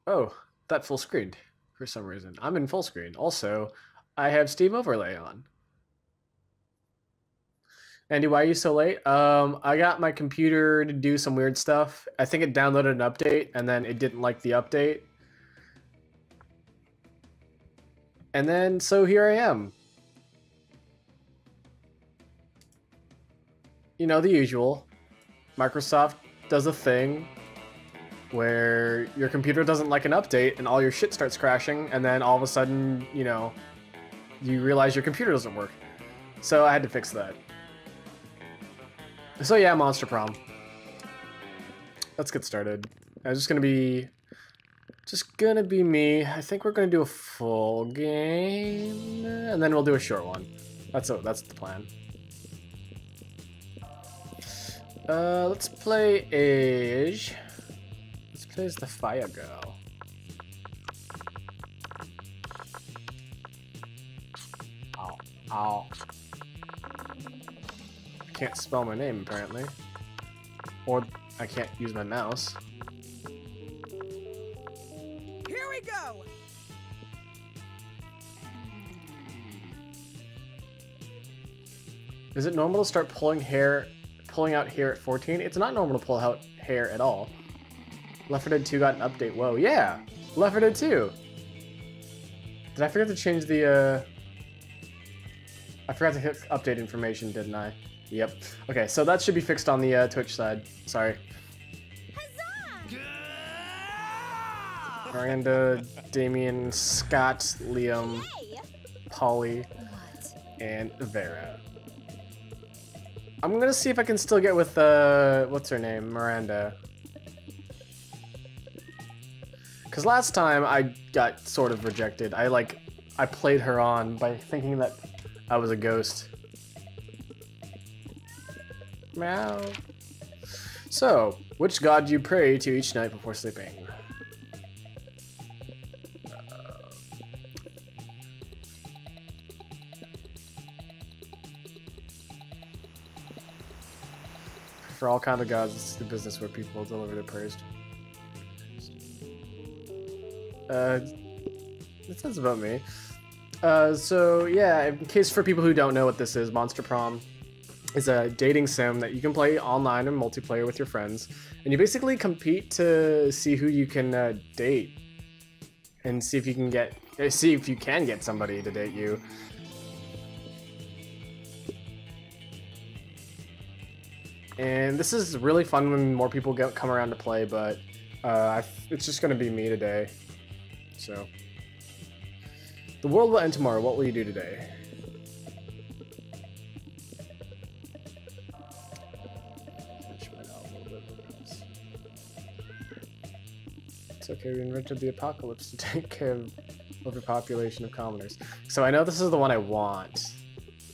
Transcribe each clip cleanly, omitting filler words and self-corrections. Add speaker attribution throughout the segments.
Speaker 1: Oh, that full screen for some reason. I'm in full screen. Also, I have Steam Overlay on. Andy, why are you so late? I got my computer to do some weird stuff. I think it downloaded an update and then it didn't like the update. And then, so here I am. You know, the usual. Microsoft does a thing where your computer doesn't like an update and all your shit starts crashing, and then all of a sudden, you know, you realize your computer doesn't work. So I had to fix that. So yeah, Monster Prom. Let's get started. It's just gonna be me. I think we're gonna do a full game, and then we'll do a short one. That's the plan. Let's play Age. Let's play as the Fire Girl. Ow. Ow. I can't spell my name, apparently. Or I can't use my mouse.
Speaker 2: Here we go!
Speaker 1: Is it normal to start pulling out hair at 14? It's not normal to pull out hair at all. Left 4 Dead 2 got an update. Whoa, yeah! Left 4 Dead 2! Did I forget to change the, I forgot to hit update information, didn't I? Yep. Okay, so that should be fixed on the Twitch side. Sorry. Miranda, Damien, Scott, Liam, Polly, and Vera. I'm gonna see if I can still get with, what's her name? Miranda. Because last time I got sort of rejected. I played her on by thinking that I was a ghost. Meow. So, which god do you pray to each night before sleeping? For all kind of gods, this is the business where people deliver their prayers. It says about me. So yeah, in case for people who don't know what this is, Monster Prom is a dating sim that you can play online and multiplayer with your friends, and you basically compete to see who you can date, and see if you can get somebody to date you. And this is really fun when more people come around to play, but it's just going to be me today. So, the world will end tomorrow. What will you do today? It's okay, we invented the apocalypse to take care of overpopulation of commoners. So I know this is the one I want,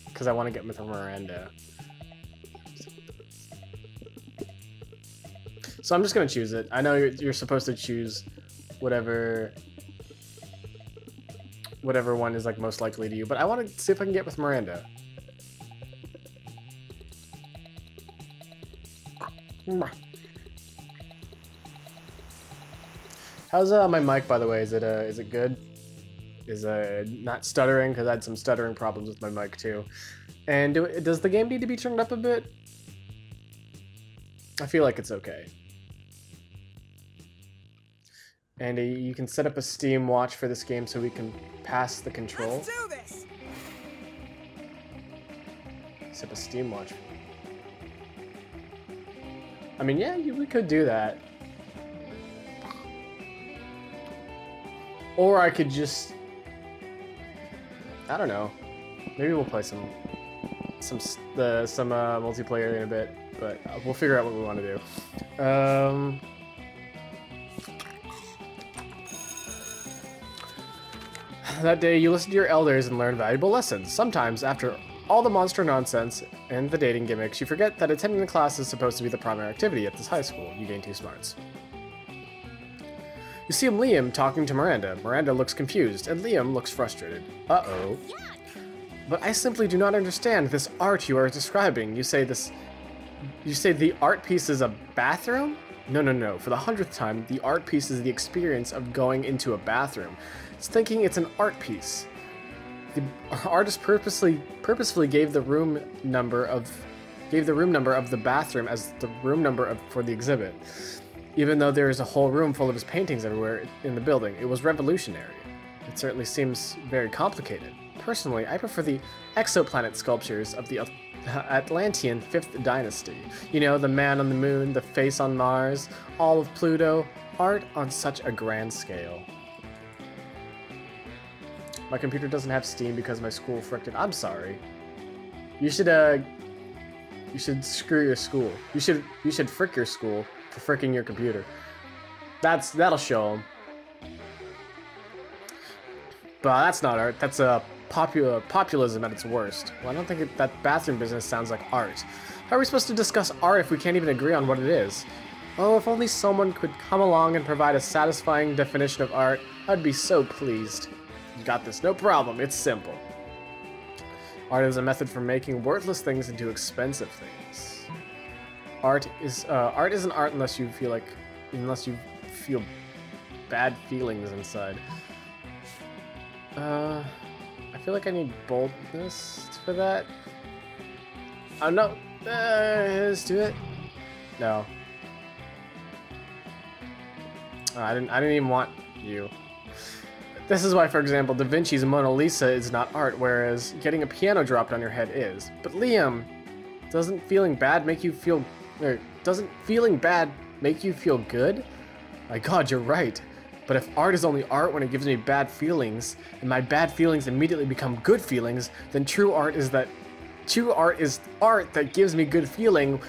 Speaker 1: because I want to get with Miranda. So I'm just gonna choose it. I know you're supposed to choose whatever one is like most likely to you, but I want to see if I can get with Miranda. How's my mic, by the way? Is it good? Is not stuttering? Because I had some stuttering problems with my mic too. And does the game need to be turned up a bit? I feel like it's okay. And you can set up a Steam watch for this game so we can pass the control.
Speaker 2: Let's do this.
Speaker 1: Set up a Steam watch. I mean, yeah, we could do that. Or I could just, I don't know. Maybe we'll play some multiplayer in a bit, but we'll figure out what we want to do. That day, you listened to your elders and learned valuable lessons. Sometimes, after all the monster nonsense and the dating gimmicks, you forget that attending the class is supposed to be the primary activity at this high school. You gain 2 smarts. You see Liam talking to Miranda. Miranda looks confused, and Liam looks frustrated. Uh-oh. But I simply do not understand this art you are describing. You say the art piece is a bathroom? No, no, no. For the 100th time, the art piece is the experience of going into a bathroom. It's thinking it's an art piece. The artist purposefully gave the room number of the bathroom as the room number for the exhibit. Even though there is a whole room full of his paintings everywhere in the building, it was revolutionary. It certainly seems very complicated. Personally, I prefer the exoplanet sculptures of the Atlantean 5th Dynasty. You know, the man on the moon, the face on Mars, all of Pluto, art on such a grand scale. My computer doesn't have Steam because my school fricked it. I'm sorry. You should screw your school. You should frick your school for fricking your computer. That'll show them. But that's not art. That's populism at its worst. Well, I don't think that bathroom business sounds like art. How are we supposed to discuss art if we can't even agree on what it is? Oh, if only someone could come along and provide a satisfying definition of art, I'd be so pleased. You got this, no problem, it's simple. Art is a method for making worthless things into expensive things. Art isn't art unless you feel bad feelings inside. I feel like I need boldness for that. Oh no, let's do it. No. I didn't even want you. This is why, for example, Da Vinci's Mona Lisa is not art, whereas getting a piano dropped on your head is. But Liam, doesn't feeling bad make you feel good? My God, you're right. But if art is only art when it gives me bad feelings, and my bad feelings immediately become good feelings, then true art is art that gives me good feeling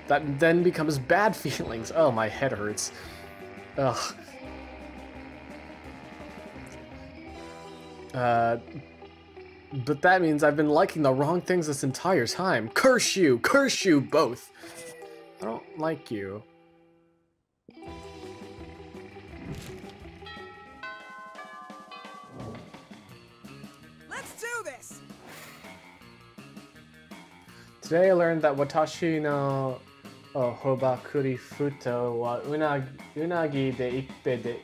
Speaker 1: that then becomes bad feelings. Oh, my head hurts. Ugh. But that means I've been liking the wrong things this entire time. Curse you! Curse you both! I don't like you.
Speaker 2: Let's do this!
Speaker 1: Today I learned that watashi no hobakuri futo wa unagi de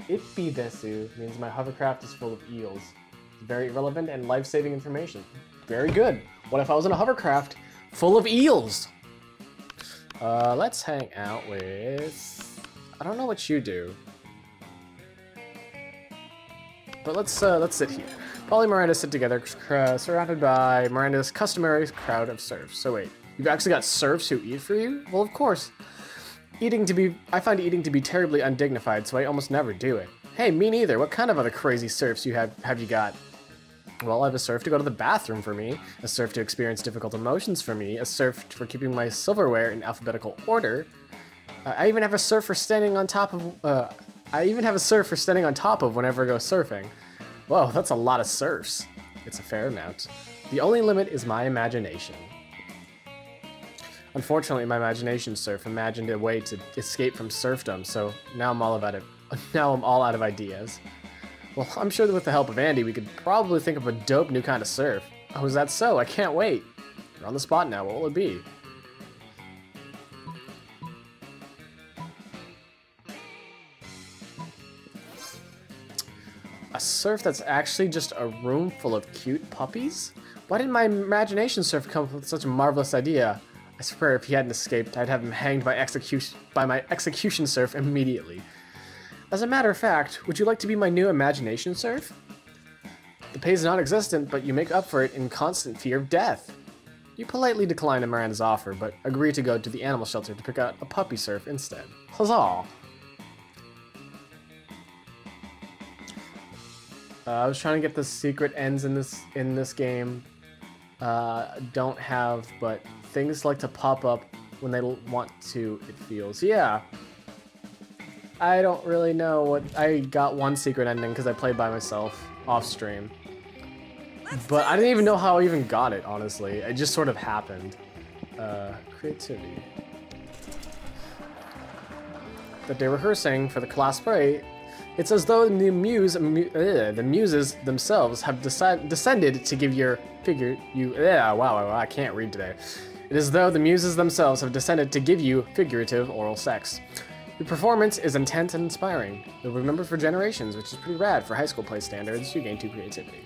Speaker 1: ippi desu means my hovercraft is full of eels. Very relevant and life-saving information. Very good. What if I was in a hovercraft full of eels? Let's hang out with... I don't know what you do. But let's sit here. Polly and Miranda sit together, surrounded by Miranda's customary crowd of serfs. So wait, you've actually got serfs who eat for you? Well, of course. I find eating to be terribly undignified, so I almost never do it. Hey, me neither. What kind of other crazy serfs have you got? Well, I have a serf to go to the bathroom for me, a serf to experience difficult emotions for me, a serf for keeping my silverware in alphabetical order. I even have a serf for standing on top of. Whenever I go surfing. Whoa, that's a lot of serfs. It's a fair amount. The only limit is my imagination. Unfortunately, my imagination serf imagined a way to escape from serfdom, so now I'm all out of ideas. Well, I'm sure that with the help of Andy, we could probably think of a dope new kind of surf. Oh, is that so? I can't wait. You're on the spot now. What will it be? A surf that's actually just a room full of cute puppies? Why didn't my imagination surf come up with such a marvelous idea? I swear if he hadn't escaped, I'd have him hanged by my execution surf immediately. As a matter of fact, would you like to be my new imagination surf? The pay is non-existent, but you make up for it in constant fear of death. You politely decline Miranda's offer, but agree to go to the animal shelter to pick out a puppy surf instead. Huzzah! I was trying to get the secret ends in this game. Don't have, but things like to pop up when they want to, it feels. Yeah. I don't really know what... I got one secret ending because I played by myself off stream. But I didn't even know how I even got it, honestly. It just sort of happened. Creativity. That they were rehearsing for the class play. It's as though the muses themselves have descended to give your figure you. Wow, I can't read today. It is as though the muses themselves have descended to give you figurative oral sex. Your performance is intense and inspiring. You'll be remembered for generations, which is pretty rad for high school play standards. You gain 2 creativity.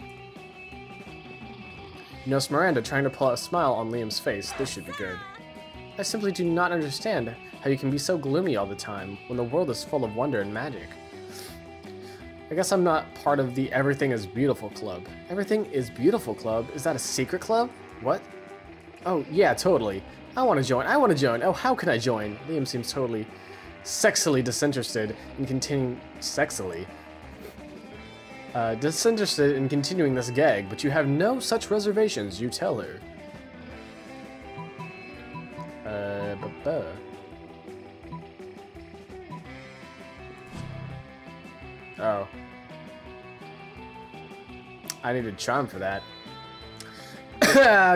Speaker 1: You notice Miranda trying to pull out a smile on Liam's face. This should be good. I simply do not understand how you can be so gloomy all the time when the world is full of wonder and magic. I guess I'm not part of the Everything is Beautiful club. Everything is Beautiful club? Is that a secret club? What? Oh, yeah, totally. I want to join. I want to join. Oh, how can I join? Liam seems totally sexily disinterested in continuing... Sexily? Disinterested in continuing this gag, but you have no such reservations, you tell her. Oh. I needed charm for that.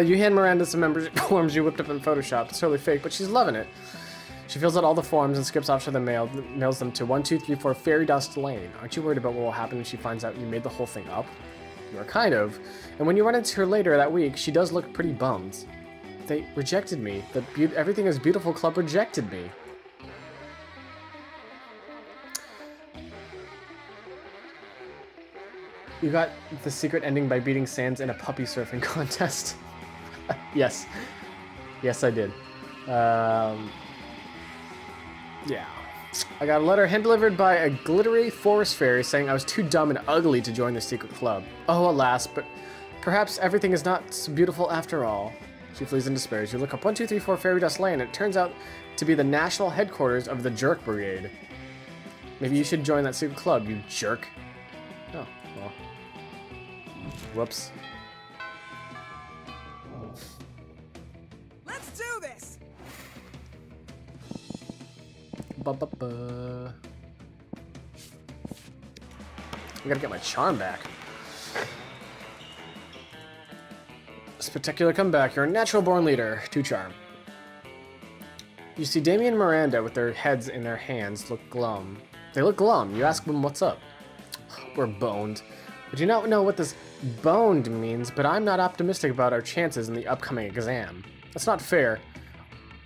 Speaker 1: You hand Miranda some membership forms you whipped up in Photoshop. It's totally fake, but she's loving it. She fills out all the forms and skips off to the mail, mails them to 1234 Fairy Dust Lane. Aren't you worried about what will happen if she finds out you made the whole thing up? You are kind of. And when you run into her later that week, she does look pretty bummed. They rejected me. The Everything is Beautiful club rejected me. You got the secret ending by beating Sans in a puppy surfing contest. Yes. Yes, I did. Yeah. I got a letter hand-delivered by a glittery forest fairy saying I was too dumb and ugly to join the secret club. Oh, alas, but perhaps everything is not so beautiful after all. She flees in despair. You look up 1234 Fairy Dust Lane, and it turns out to be the national headquarters of the Jerk Brigade. Maybe you should join that secret club, you jerk. Oh, well. Whoops.
Speaker 2: Let's do this.
Speaker 1: Ba-ba-ba. I gotta get my charm back. Spectacular comeback. You're a natural-born leader. 2 charm. You see Damien and Miranda with their heads in their hands look glum. They look glum. You ask them what's up. We're boned. I do not know what this boned means, but I'm not optimistic about our chances in the upcoming exam. That's not fair.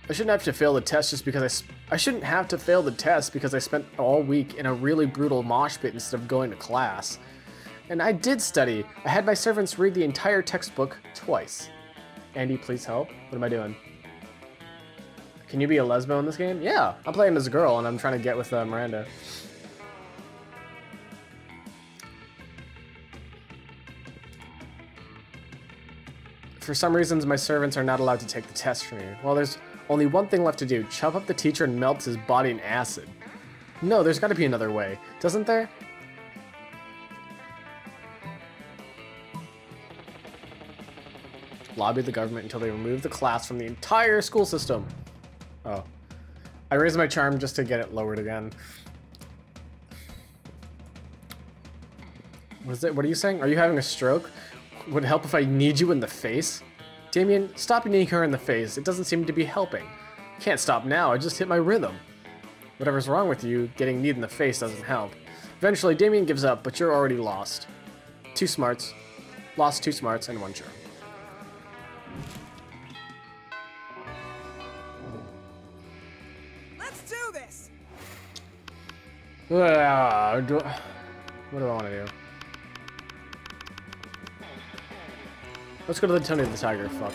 Speaker 1: I shouldn't have to fail the test just because I shouldn't have to fail the test because I spent all week in a really brutal mosh pit instead of going to class. And I did study. I had my servants read the entire textbook twice. Andy, please help. What am I doing? Can you be a lesbo in this game? Yeah, I'm playing as a girl and I'm trying to get with Miranda. For some reasons, my servants are not allowed to take the test for me. Well, there's only one thing left to do. Chop up the teacher and melt his body in acid. No, there's got to be another way. Doesn't there? Lobby the government until they remove the class from the entire school system. Oh. I raised my charm just to get it lowered again. What are you saying? Are you having a stroke? Would it help if I kneed you in the face? Damien, stop kneeing her in the face. It doesn't seem to be helping. Can't stop now. I just hit my rhythm. Whatever's wrong with you, getting kneed in the face doesn't help. Eventually, Damien gives up, but you're already lost. 2 smarts. Lost 2 smarts and 1 charm.
Speaker 2: Let's do this.
Speaker 1: What do I want to do? Let's go to the Tony the Tiger. Fuck.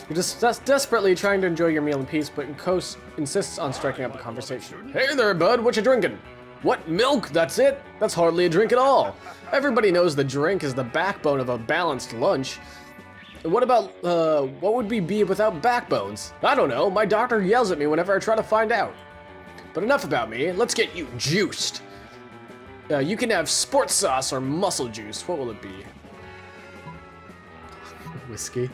Speaker 1: You're just desperately trying to enjoy your meal in peace, but Kos insists on striking up a conversation. Hey there, bud. What you drinking? What, milk? That's it? That's hardly a drink at all. Everybody knows the drink is the backbone of a balanced lunch. What about, what would we be without backbones? I don't know. My doctor yells at me whenever I try to find out. But enough about me. Let's get you juiced. You can have sports sauce or muscle juice. What will it be? Whiskey.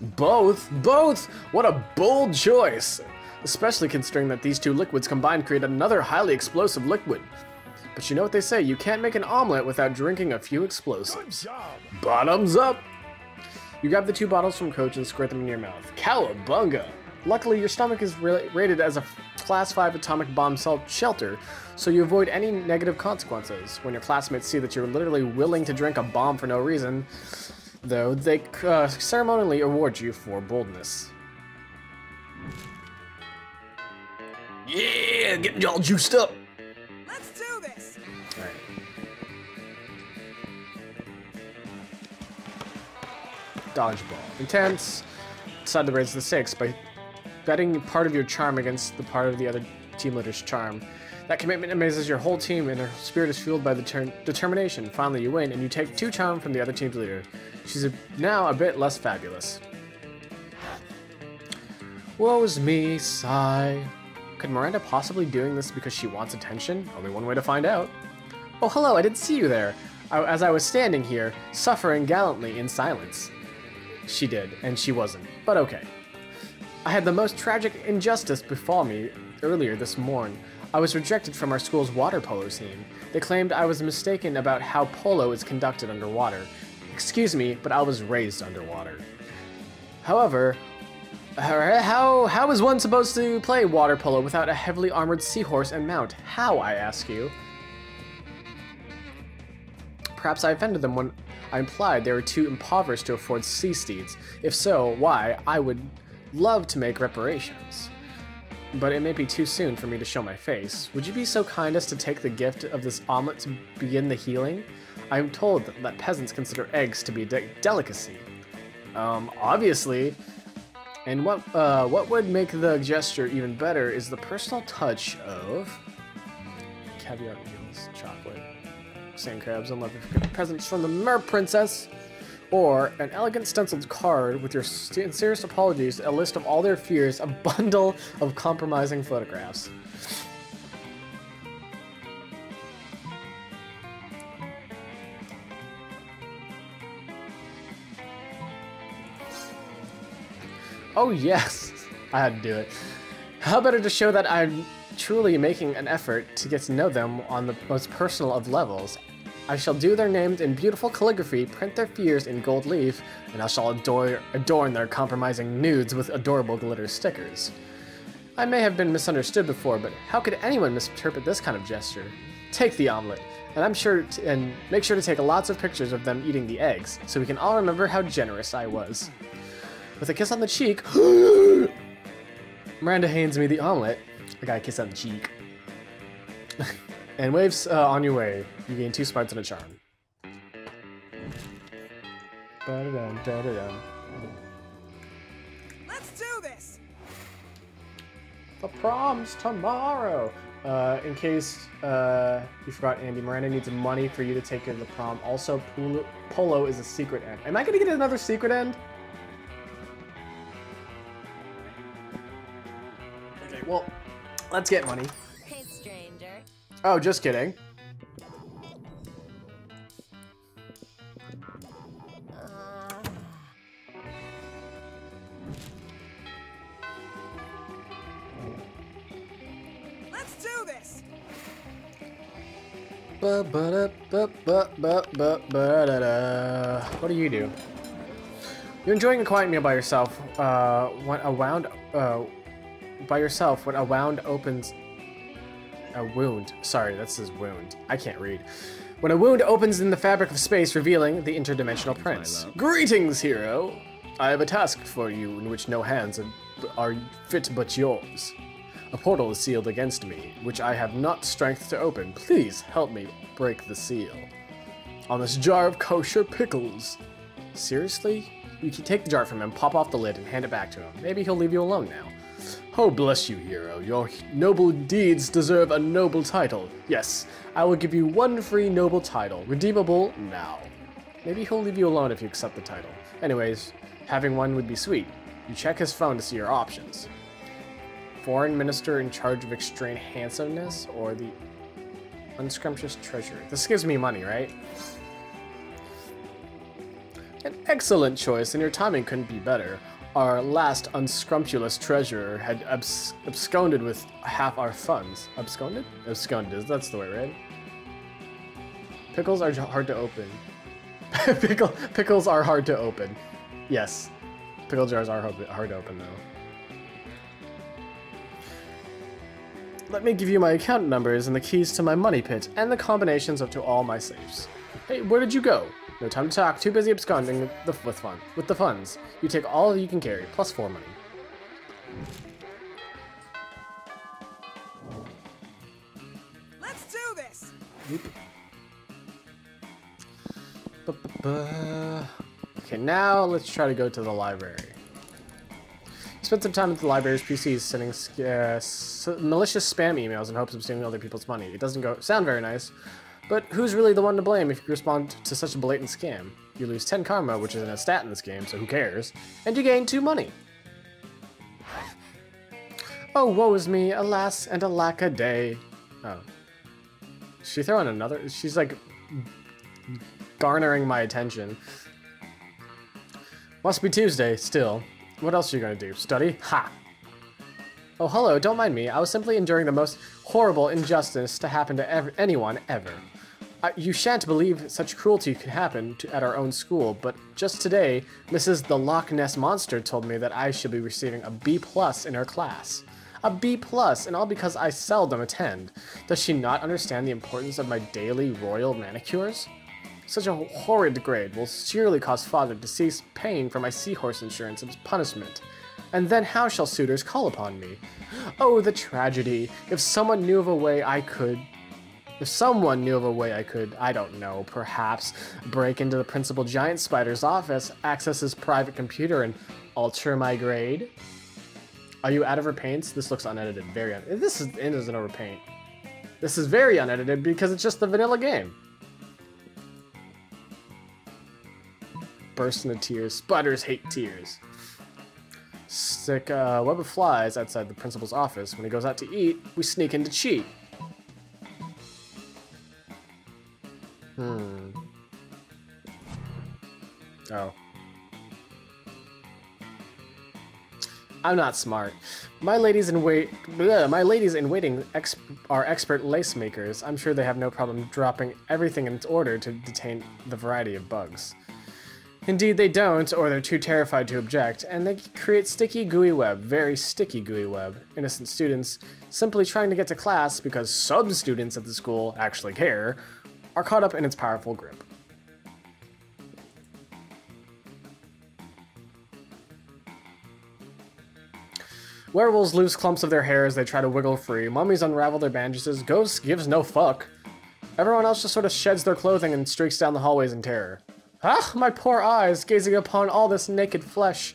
Speaker 1: Both? Both? What a bold choice. Especially considering that these 2 liquids combined create another highly explosive liquid. But you know what they say, you can't make an omelet without drinking a few explosives. Bottoms up! You grab the 2 bottles from Coach and squirt them in your mouth. Cowabunga! Luckily, your stomach is rated as a Class 5 atomic bomb shelter, so you avoid any negative consequences. When your classmates see that you're literally willing to drink a bomb for no reason, though, they ceremonially award you for boldness. Yeah, getting y'all juiced up.
Speaker 2: Let's do this.
Speaker 1: All right. Dodgeball. Intense. Decide to raise the stakes by betting part of your charm against the part of the other team leader's charm. That commitment amazes your whole team, and their spirit is fueled by the determination. Finally, you win, and you take 2 charm from the other team's leader. She's now a bit less fabulous. Woe's me, sigh. Could Miranda possibly doing this because she wants attention? Only one way to find out. Oh, hello, I didn't see you there. As I was standing here, suffering gallantly in silence. She did, and she wasn't, but okay. I had the most tragic injustice befall me earlier this morn. I was rejected from our school's water polo team. They claimed I was mistaken about how polo is conducted underwater. Excuse me, but I was raised underwater. However, how is one supposed to play water polo without a heavily armored seahorse and mount? How, I ask you? Perhaps I offended them when I implied they were too impoverished to afford sea steeds. If so, why, I would love to make reparations. But it may be too soon for me to show my face. Would you be so kind as to take the gift of this omelet to begin the healing? I am told that peasants consider eggs to be a delicacy. Obviously. And what would make the gesture even better is the personal touch of caviar eels, chocolate, sand crabs, and lovely presents from the Mer Princess. Or an elegant stenciled card with your sincerest apologies, a list of all their fears, a bundle of compromising photographs. Oh yes, I had to do it. How better to show that I'm truly making an effort to get to know them on the most personal of levels. I shall do their names in beautiful calligraphy, print their fears in gold leaf, and I shall adorn their compromising nudes with adorable glitter stickers. I may have been misunderstood before, but how could anyone misinterpret this kind of gesture? Take the omelet, and make sure to take lots of pictures of them eating the eggs, so we can all remember how generous I was. With a kiss on the cheek, Miranda hands me the omelet. I got a kiss on the cheek. And waves on your way. You gain 2 smarts and a charm. Ba-da-dum.
Speaker 2: Let's do this.
Speaker 1: The prom's tomorrow. In case you forgot, Andy, Miranda needs money for you to take her to the prom. Also, polo is a secret end. Am I gonna get another secret end? Okay, well, let's get money.
Speaker 3: Hey, stranger.
Speaker 1: Oh, just kidding.
Speaker 2: Let's do this.
Speaker 1: What do you do? You're enjoying a quiet meal by yourself. When a wound opens. A wound. Sorry, that says wound. I can't read. When a wound opens in the fabric of space, revealing the interdimensional prince. Greetings, hero! I have a task for you in which no hands are fit but yours. A portal is sealed against me, which I have not strength to open. Please help me break the seal. On this jar of kosher pickles. Seriously? You can take the jar from him, pop off the lid, and hand it back to him. Maybe he'll leave you alone now. Oh, bless you, hero. Your noble deeds deserve a noble title. Yes, I will give you 1 free noble title, redeemable now. Maybe he'll leave you alone if you accept the title. Anyways, having one would be sweet. You check his phone to see your options. Foreign minister in charge of extreme handsomeness, or the unscrumptious treasurer. This gives me money, right? An excellent choice, and your timing couldn't be better. Our last unscrumptious treasurer had absconded with half our funds. Absconded? Absconded, that's the way, right? Pickles are hard to open. Pickles are hard to open. Yes. Pickle jars are hard to open, though. Let me give you my account numbers and the keys to my money pit, and the combinations to all my safes. Hey, where did you go? No time to talk, too busy absconding with the funds. You take all you can carry, plus 4 money.
Speaker 2: Let's do this.
Speaker 1: Okay, now let's try to go to the library. Spent some time at the library's PCs sending malicious spam emails in hopes of stealing other people's money. It doesn't sound very nice, but who's really the one to blame if you respond to such a blatant scam? You lose 10 karma, which isn't a stat in this game, so who cares? And you gain 2 money. Oh, woe is me, alas and alack a day. Oh. Is she throwing another? She's like garnering my attention. Must be Tuesday, still. What else are you gonna do? Study? Ha! Oh, hello, don't mind me. I was simply enduring the most horrible injustice to happen to anyone, ever. You shan't believe such cruelty could happen at our own school, but just today, Mrs. the Loch Ness Monster told me that I should be receiving a B+ in her class. A B+, and all because I seldom attend. Does she not understand the importance of my daily royal manicures? Such a horrid grade will surely cause father to cease paying for my seahorse insurance as punishment. And then how shall suitors call upon me? Oh, the tragedy. If someone knew of a way I could, I don't know, perhaps break into the Principal Giant Spider's office, access his private computer, and alter my grade? Are you out of repaints? This looks unedited, very unedited. This isn't over paint. This is very unedited because it's just the vanilla game. Burst into tears. Spiders hate tears. Stick a web of flies outside the principal's office. When he goes out to eat, we sneak in to cheat. Oh. I'm not smart. My ladies in waiting are expert lace makers. I'm sure they have no problem dropping everything in order to detain the variety of bugs. Indeed, they don't, or they're too terrified to object, and they create sticky, gooey web, very sticky, gooey web. Innocent students, simply trying to get to class because some students at the school actually care, are caught up in its powerful grip. Werewolves lose clumps of their hair as they try to wiggle free. Mummies unravel their bandages. Ghosts gives no fuck. Everyone else just sort of sheds their clothing and streaks down the hallways in terror. Ah, my poor eyes, gazing upon all this naked flesh,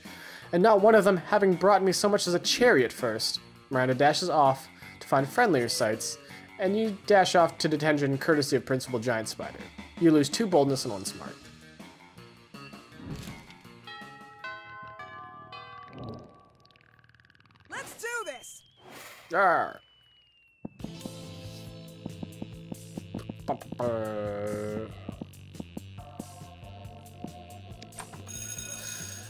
Speaker 1: and not one of them having brought me so much as a cherry at first. Miranda dashes off to find friendlier sights, and you dash off to detention courtesy of Principal Giant Spider. You lose 2 boldness and 1 smart.
Speaker 2: Let's do this.
Speaker 1: Arrgh.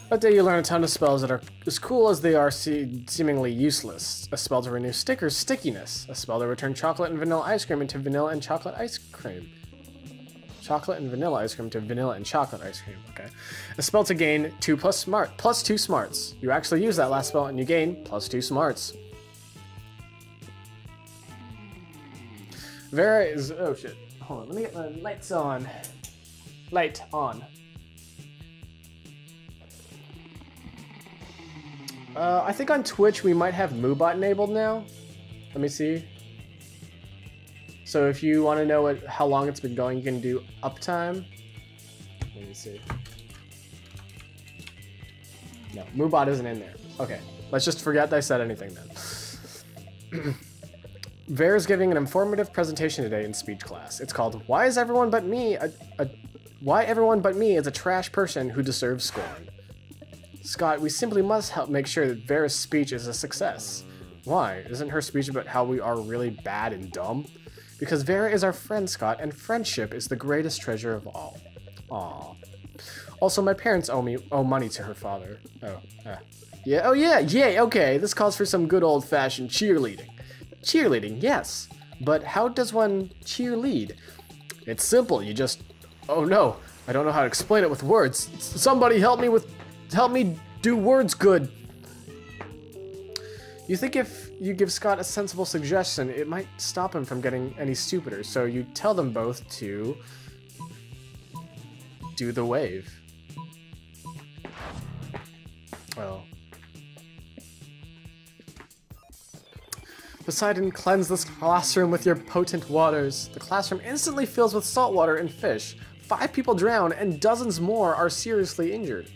Speaker 1: That day you learn a ton of spells that are as cool as they are seemingly useless. A spell to renew stickers' stickiness. A spell to return chocolate and vanilla ice cream into vanilla and chocolate ice cream. Chocolate and vanilla ice cream to vanilla and chocolate ice cream, okay. A spell to gain plus 2 smarts. You actually use that last spell and you gain plus 2 smarts. Vera is, oh shit. Hold on, let me get my lights on. Light on. I think on Twitch we might have MooBot enabled now. Let me see. So if you want to know how long it's been going, you can do uptime. Let me see. No, MooBot isn't in there. Okay, let's just forget that I said anything then. Vera's giving an informative presentation today in speech class. It's called "Why is everyone but me Why everyone but me is a trash person who deserves scorn." Scott, we simply must help make sure that Vera's speech is a success. Why? Isn't her speech about how we are really bad and dumb? Because Vera is our friend, Scott, and friendship is the greatest treasure of all. Aww. Also, my parents owe money to her father. Yeah, oh yeah, yay, okay, this calls for some good old-fashioned cheerleading. Cheerleading, yes, but how does one cheerlead? It's simple, you just... Oh no, I don't know how to explain it with words. Somebody help me do words good. You think if you give Scott a sensible suggestion, it might stop him from getting any stupider, so you tell them both to do the wave. Oh. Poseidon, cleanse this classroom with your potent waters. The classroom instantly fills with salt water and fish. 5 people drown and dozens more are seriously injured.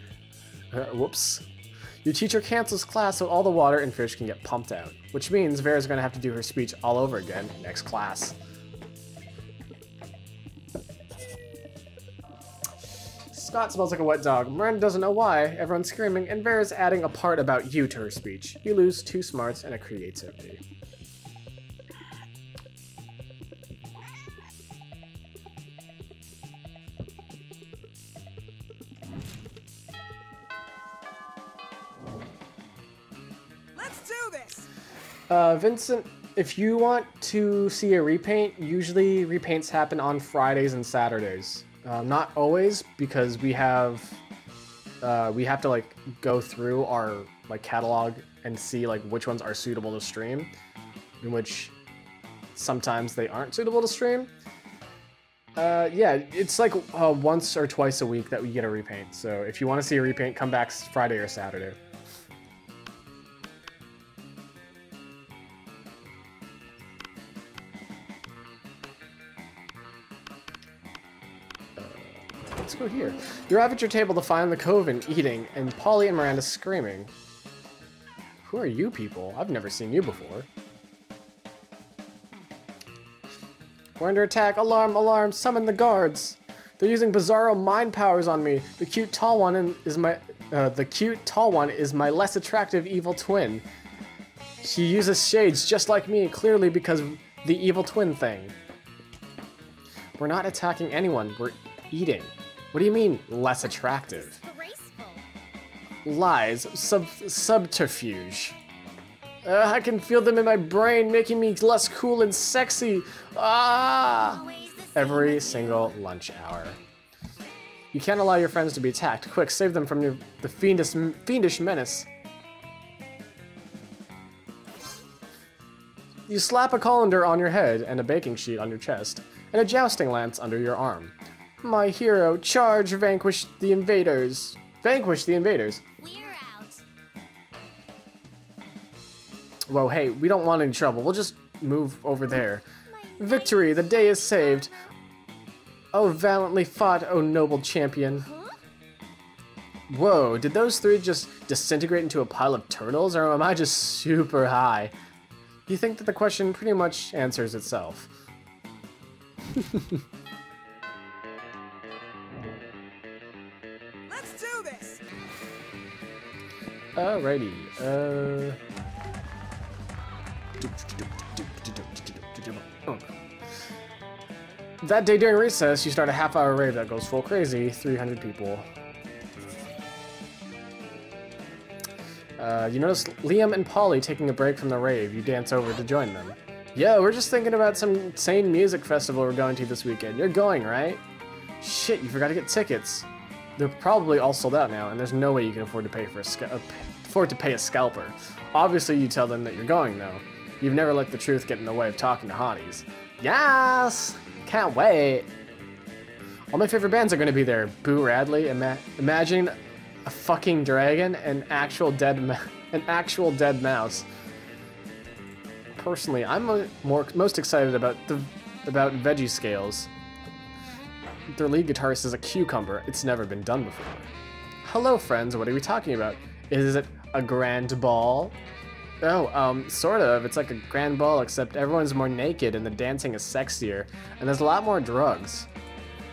Speaker 1: Whoops. Your teacher cancels class so all the water and fish can get pumped out, which means Vera's gonna have to do her speech all over again next class. Scott smells like a wet dog. Miranda doesn't know why. Everyone's screaming, and Vera's adding a part about you to her speech. You lose 2 smarts and a creativity.
Speaker 2: Let's do this.
Speaker 1: Vincent, if you want to see a repaint, usually repaints happen on Fridays and Saturdays. Not always, because we have to like go through our like catalog and see like which ones are suitable to stream, in which sometimes they aren't suitable to stream. Yeah, it's like once or twice a week that we get a repaint. So if you want to see a repaint, come back Friday or Saturday. Let's go here. You arrive at your table to find the Coven eating, and Polly and Miranda screaming. Who are you people? I've never seen you before. We're under attack. Alarm, alarm, summon the guards. They're using bizarro mind powers on me. The cute tall one is my less attractive evil twin. She uses shades just like me, clearly because of the evil twin thing. We're not attacking anyone. We're eating. What do you mean, less attractive? Lies. Subterfuge. I can feel them in my brain, making me less cool and sexy. Ah! Every single lunch hour. You can't allow your friends to be attacked. Quick, save them from the fiendish menace. You slap a colander on your head and a baking sheet on your chest, and a jousting lance under your arm. My hero, charge, vanquish the invaders. Vanquish the invaders.
Speaker 3: We're out.
Speaker 1: Whoa, hey, we don't want any trouble. We'll just move over there. Victory, the day is saved. Oh, valiantly fought, oh noble champion. Whoa, did those 3 just disintegrate into a pile of turtles, or am I just super high? You think that the question pretty much answers itself. Alrighty, That day during recess, you start a half-hour rave that goes full crazy, 300 people. You notice Liam and Polly taking a break from the rave. You dance over to join them. Yo, we're just thinking about some insane music festival we're going to this weekend. You're going, right? Shit, you forgot to get tickets. They're probably all sold out now, and there's no way you can afford to pay a scalper. Obviously, you tell them that you're going, though. You've never let the truth get in the way of talking to hotties. Yes! Can't wait! All my favorite bands are going to be there. Boo Radley, Imagine a fucking dragon, an actual dead mouse. Personally, I'm most excited about Veggie Scales. Their lead guitarist is a cucumber. It's never been done before. Hello, friends. What are we talking about? Is it a grand ball? Oh, sort of. It's like a grand ball, except everyone's more naked and the dancing is sexier, and there's a lot more drugs.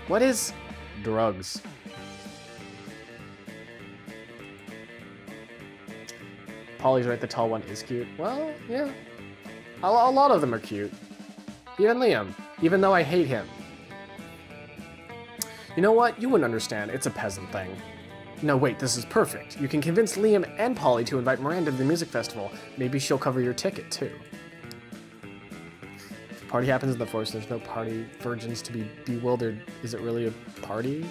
Speaker 1: What is drugs? Polly's right, the tall one is cute. Well, yeah. A lot of them are cute. Even Liam, even though I hate him. You know what? You wouldn't understand. It's a peasant thing. No, wait, this is perfect. You can convince Liam and Polly to invite Miranda to the music festival. Maybe she'll cover your ticket, too. If the party happens in the forest, there's no party. Virgins to be bewildered. Is it really a party?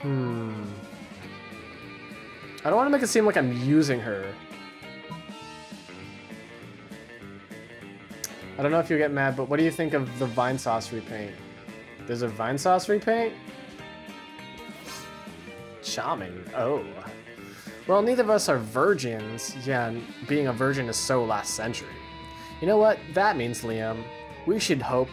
Speaker 1: I don't want to make it seem like I'm using her. I don't know if you'll get mad, but what do you think of the Vine Sauce repaint? There's a Vine Sauce repaint? charming. Oh. Well, neither of us are virgins. Yeah, and being a virgin is so last century. You know what? That means, Liam, we should hope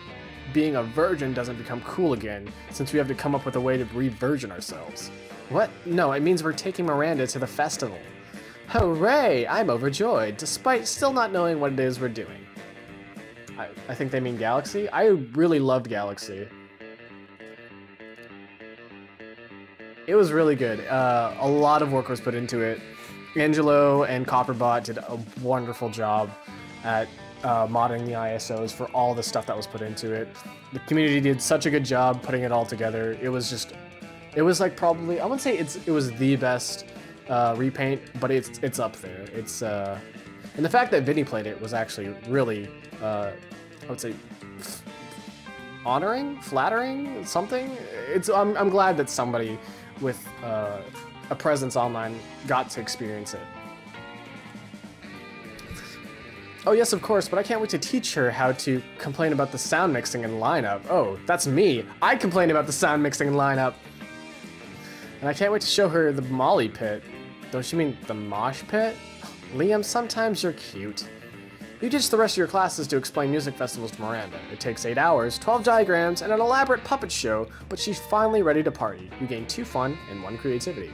Speaker 1: being a virgin doesn't become cool again, since we have to come up with a way to re-virgin ourselves. What? No, it means we're taking Miranda to the festival. Hooray! I'm overjoyed, despite still not knowing what it is we're doing. I think they mean Galaxy? I really loved Galaxy. It was really good. A lot of work was put into it. Angelo and Copperbot did a wonderful job at modding the ISOs for all the stuff that was put into it. The community did such a good job putting it all together. It was like probably, I wouldn't say it was the best repaint, but it's up there. It's and the fact that Vinny played it was actually really, I would say, honoring, flattering, something. I'm glad that somebody with a presence online got to experience it. Oh yes, of course, but I can't wait to teach her how to complain about the sound mixing and lineup. Oh, that's me. I complain about the sound mixing and lineup. And I can't wait to show her the Molly pit. Don't you mean the mosh pit? Liam, sometimes you're cute. You teach the rest of your classes to explain music festivals to Miranda. It takes 8 hours, 12 diagrams, and an elaborate puppet show, but she's finally ready to party. You gain 2 fun and 1 creativity.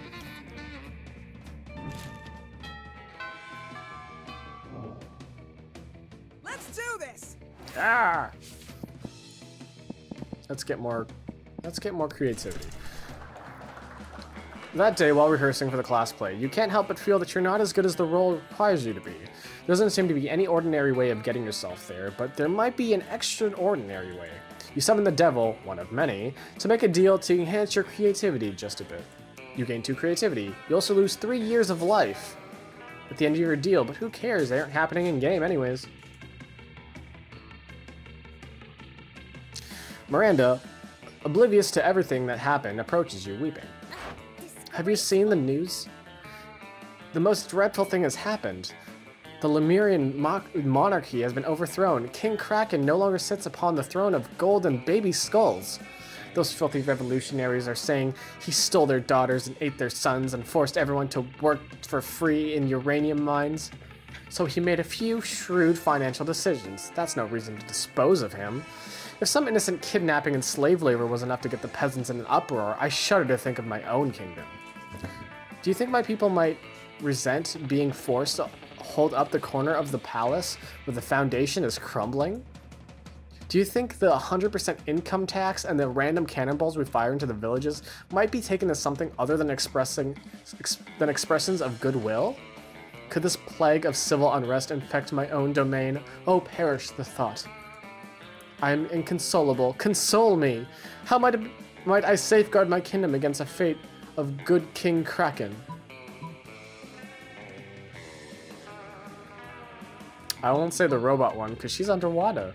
Speaker 2: Let's do this.
Speaker 1: Ah! Let's get more creativity. That day, while rehearsing for the class play, you can't help but feel that you're not as good as the role requires you to be. There doesn't seem to be any ordinary way of getting yourself there, but there might be an extraordinary way. You summon the devil, one of many, to make a deal to enhance your creativity just a bit. You gain 2 creativity. You also lose 3 years of life at the end of your deal, but who cares? They aren't happening in game anyways. Miranda, oblivious to everything that happened, approaches you, weeping. Have you seen the news? The most dreadful thing has happened. The Lemurian monarchy has been overthrown. King Kraken no longer sits upon the throne of gold and baby skulls. Those filthy revolutionaries are saying he stole their daughters and ate their sons and forced everyone to work for free in uranium mines. So he made a few shrewd financial decisions. That's no reason to dispose of him. If some innocent kidnapping and slave labor was enough to get the peasants in an uproar, I shudder to think of my own kingdom. Do you think my people might resent being forced to hold up the corner of the palace where the foundation is crumbling? Do you think the 100% income tax and the random cannonballs we fire into the villages might be taken as something other than expressions of goodwill? Could this plague of civil unrest infect my own domain? Oh, perish the thought. I am inconsolable. Console me! How might I safeguard my kingdom against a fate of good King Kraken? I won't say the robot one, because she's underwater.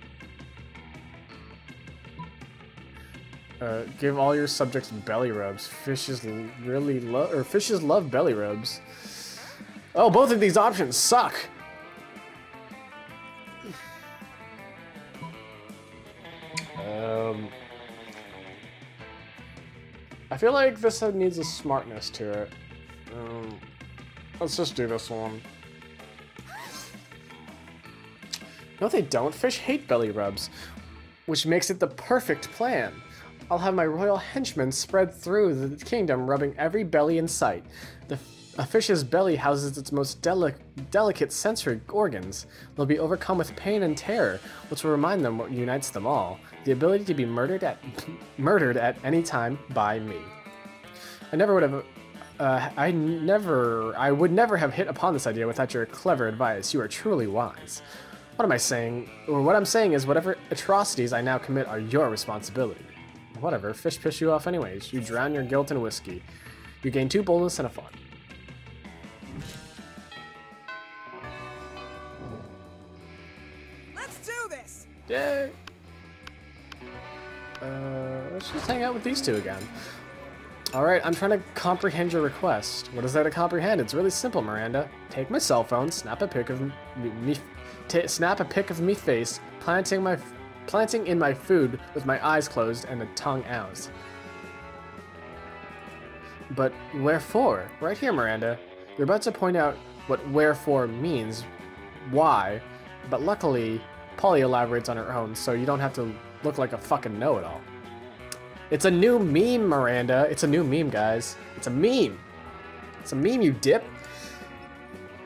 Speaker 1: Give all your subjects belly rubs. Fishes love belly rubs. Oh, both of these options suck! I feel like this needs a smartness to it. Let's just do this one. No, they don't. Fish hate belly rubs, which makes it the perfect plan. I'll have my royal henchmen spread through the kingdom, rubbing every belly in sight. A fish's belly houses its most delicate sensory organs. They'll be overcome with pain and terror, which will remind them what unites them all: the ability to be murdered at any time by me. I would never have hit upon this idea without your clever advice. You are truly wise. What am I saying? Or what I'm saying is, whatever atrocities I now commit are your responsibility. Whatever, fish piss you off anyways. You drown your guilt in whiskey. You gain 2 boldness and a fun.
Speaker 2: Let's do this.
Speaker 1: Yay! Let's just hang out with these 2 again. Alright, I'm trying to comprehend your request. What is there to comprehend? It's really simple, Miranda. Take my cell phone, snap a pic of me face, planting in my food with my eyes closed and the tongue out. But wherefore? Right here, Miranda. You're about to point out what wherefore means, why, but luckily, Polly elaborates on her own, so you don't have to look like a fucking know-it-all. It's a new meme, Miranda. It's a new meme, guys. It's a meme. It's a meme, you dip.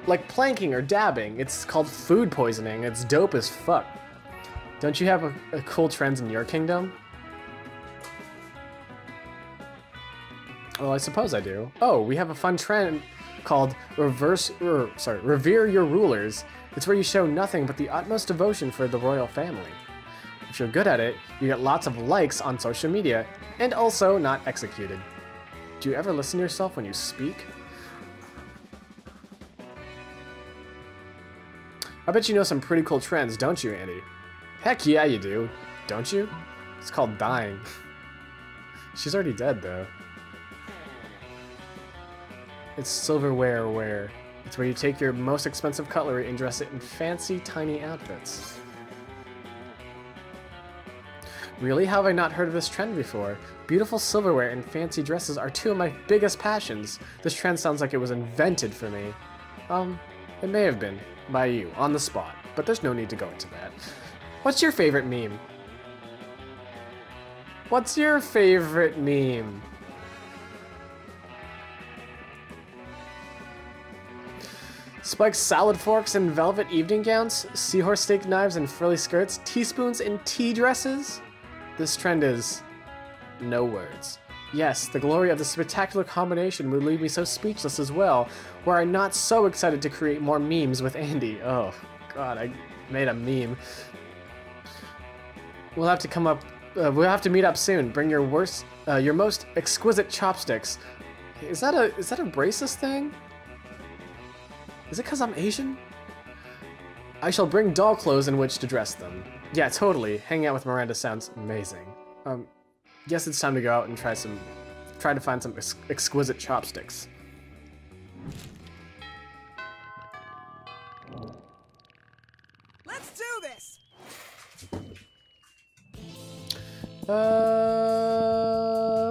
Speaker 1: Like planking or dabbing. It's called food poisoning. It's dope as fuck. Don't you have a cool trends in your kingdom? Well, I suppose I do. Oh, we have a fun trend called Revere Your Rulers. It's where you show nothing but the utmost devotion for the royal family. If you're good at it, you get lots of likes on social media, and also not executed. Do you ever listen to yourself when you speak? I bet you know some pretty cool trends, don't you, Andy? Heck yeah, you do. Don't you? It's called dying. She's already dead, though. It's silverware ware. It's where you take your most expensive cutlery and dress it in fancy, tiny outfits. Really? How have I not heard of this trend before? Beautiful silverware and fancy dresses are two of my biggest passions. This trend sounds like it was invented for me. It may have been. By you, on the spot. But there's no need to go into that. What's your favorite meme? What's your favorite meme? Spiked salad forks and velvet evening gowns, seahorse steak knives and frilly skirts, teaspoons and tea dresses? This trend is no words. Yes, the glory of the spectacular combination would leave me so speechless as well, were I not so excited to create more memes with Andy. Oh, God, I made a meme. We'll have to come up, we'll have to meet up soon. Bring your most exquisite chopsticks. Is that a racist thing? Is it because I'm Asian? I shall bring doll clothes in which to dress them. Yeah, totally. Hanging out with Miranda sounds amazing. Guess it's time to go out and try to find some exquisite chopsticks.
Speaker 2: Let's do this.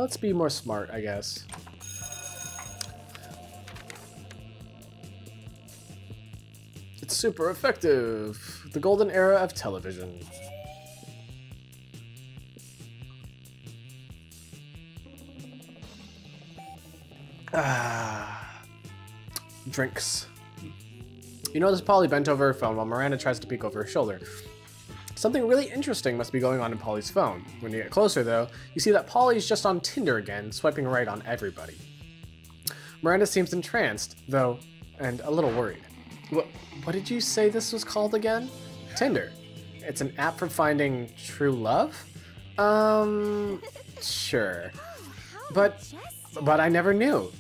Speaker 1: Let's be more smart, I guess. It's super effective. The golden era of television. Drinks. You notice Polly bent over her phone while Miranda tries to peek over her shoulder. Something really interesting must be going on in Polly's phone. When you get closer, though, you see that Polly's just on Tinder again, swiping right on everybody. Miranda seems entranced, though, and a little worried. What did you say this was called again? Tinder. It's an app for finding true love? Sure. But I never knew.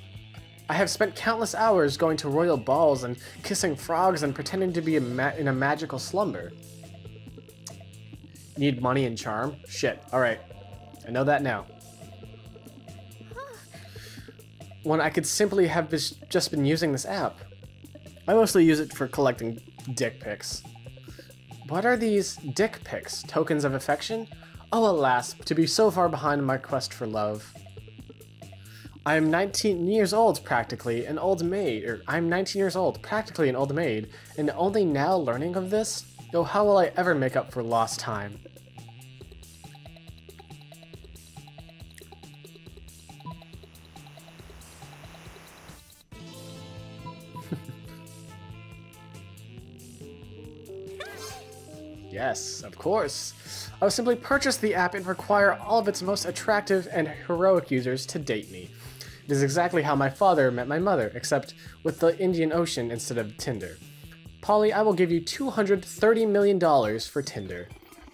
Speaker 1: I have spent countless hours going to royal balls and kissing frogs and pretending to be in a magical slumber. Need money and charm? Shit, alright. I know that now. When I could simply have just been using this app. I mostly use it for collecting dick pics. What are these dick pics? Tokens of affection? Oh, alas, to be so far behind in my quest for love. I am 19 years old, practically an old maid, I'm 19 years old, practically an old maid, and only now learning of this? Oh, how will I ever make up for lost time? Yes, of course. I will simply purchase the app and require all of its most attractive and heroic users to date me. It is exactly how my father met my mother, except with the Indian Ocean instead of Tinder. Polly, I will give you $230 million for Tinder.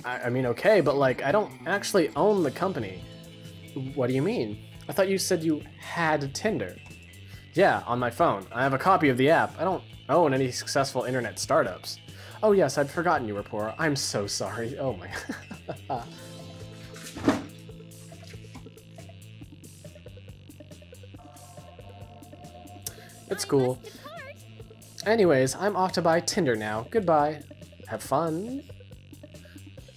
Speaker 1: I mean, okay, but like, I don't actually own the company. What do you mean? I thought you said you had Tinder. Yeah, on my phone. I have a copy of the app. I don't own any successful internet startups. Oh yes, I'd forgotten you were poor. I'm so sorry. Oh my. It's cool. Anyways, I'm off to buy Tinder now. Goodbye. Have fun.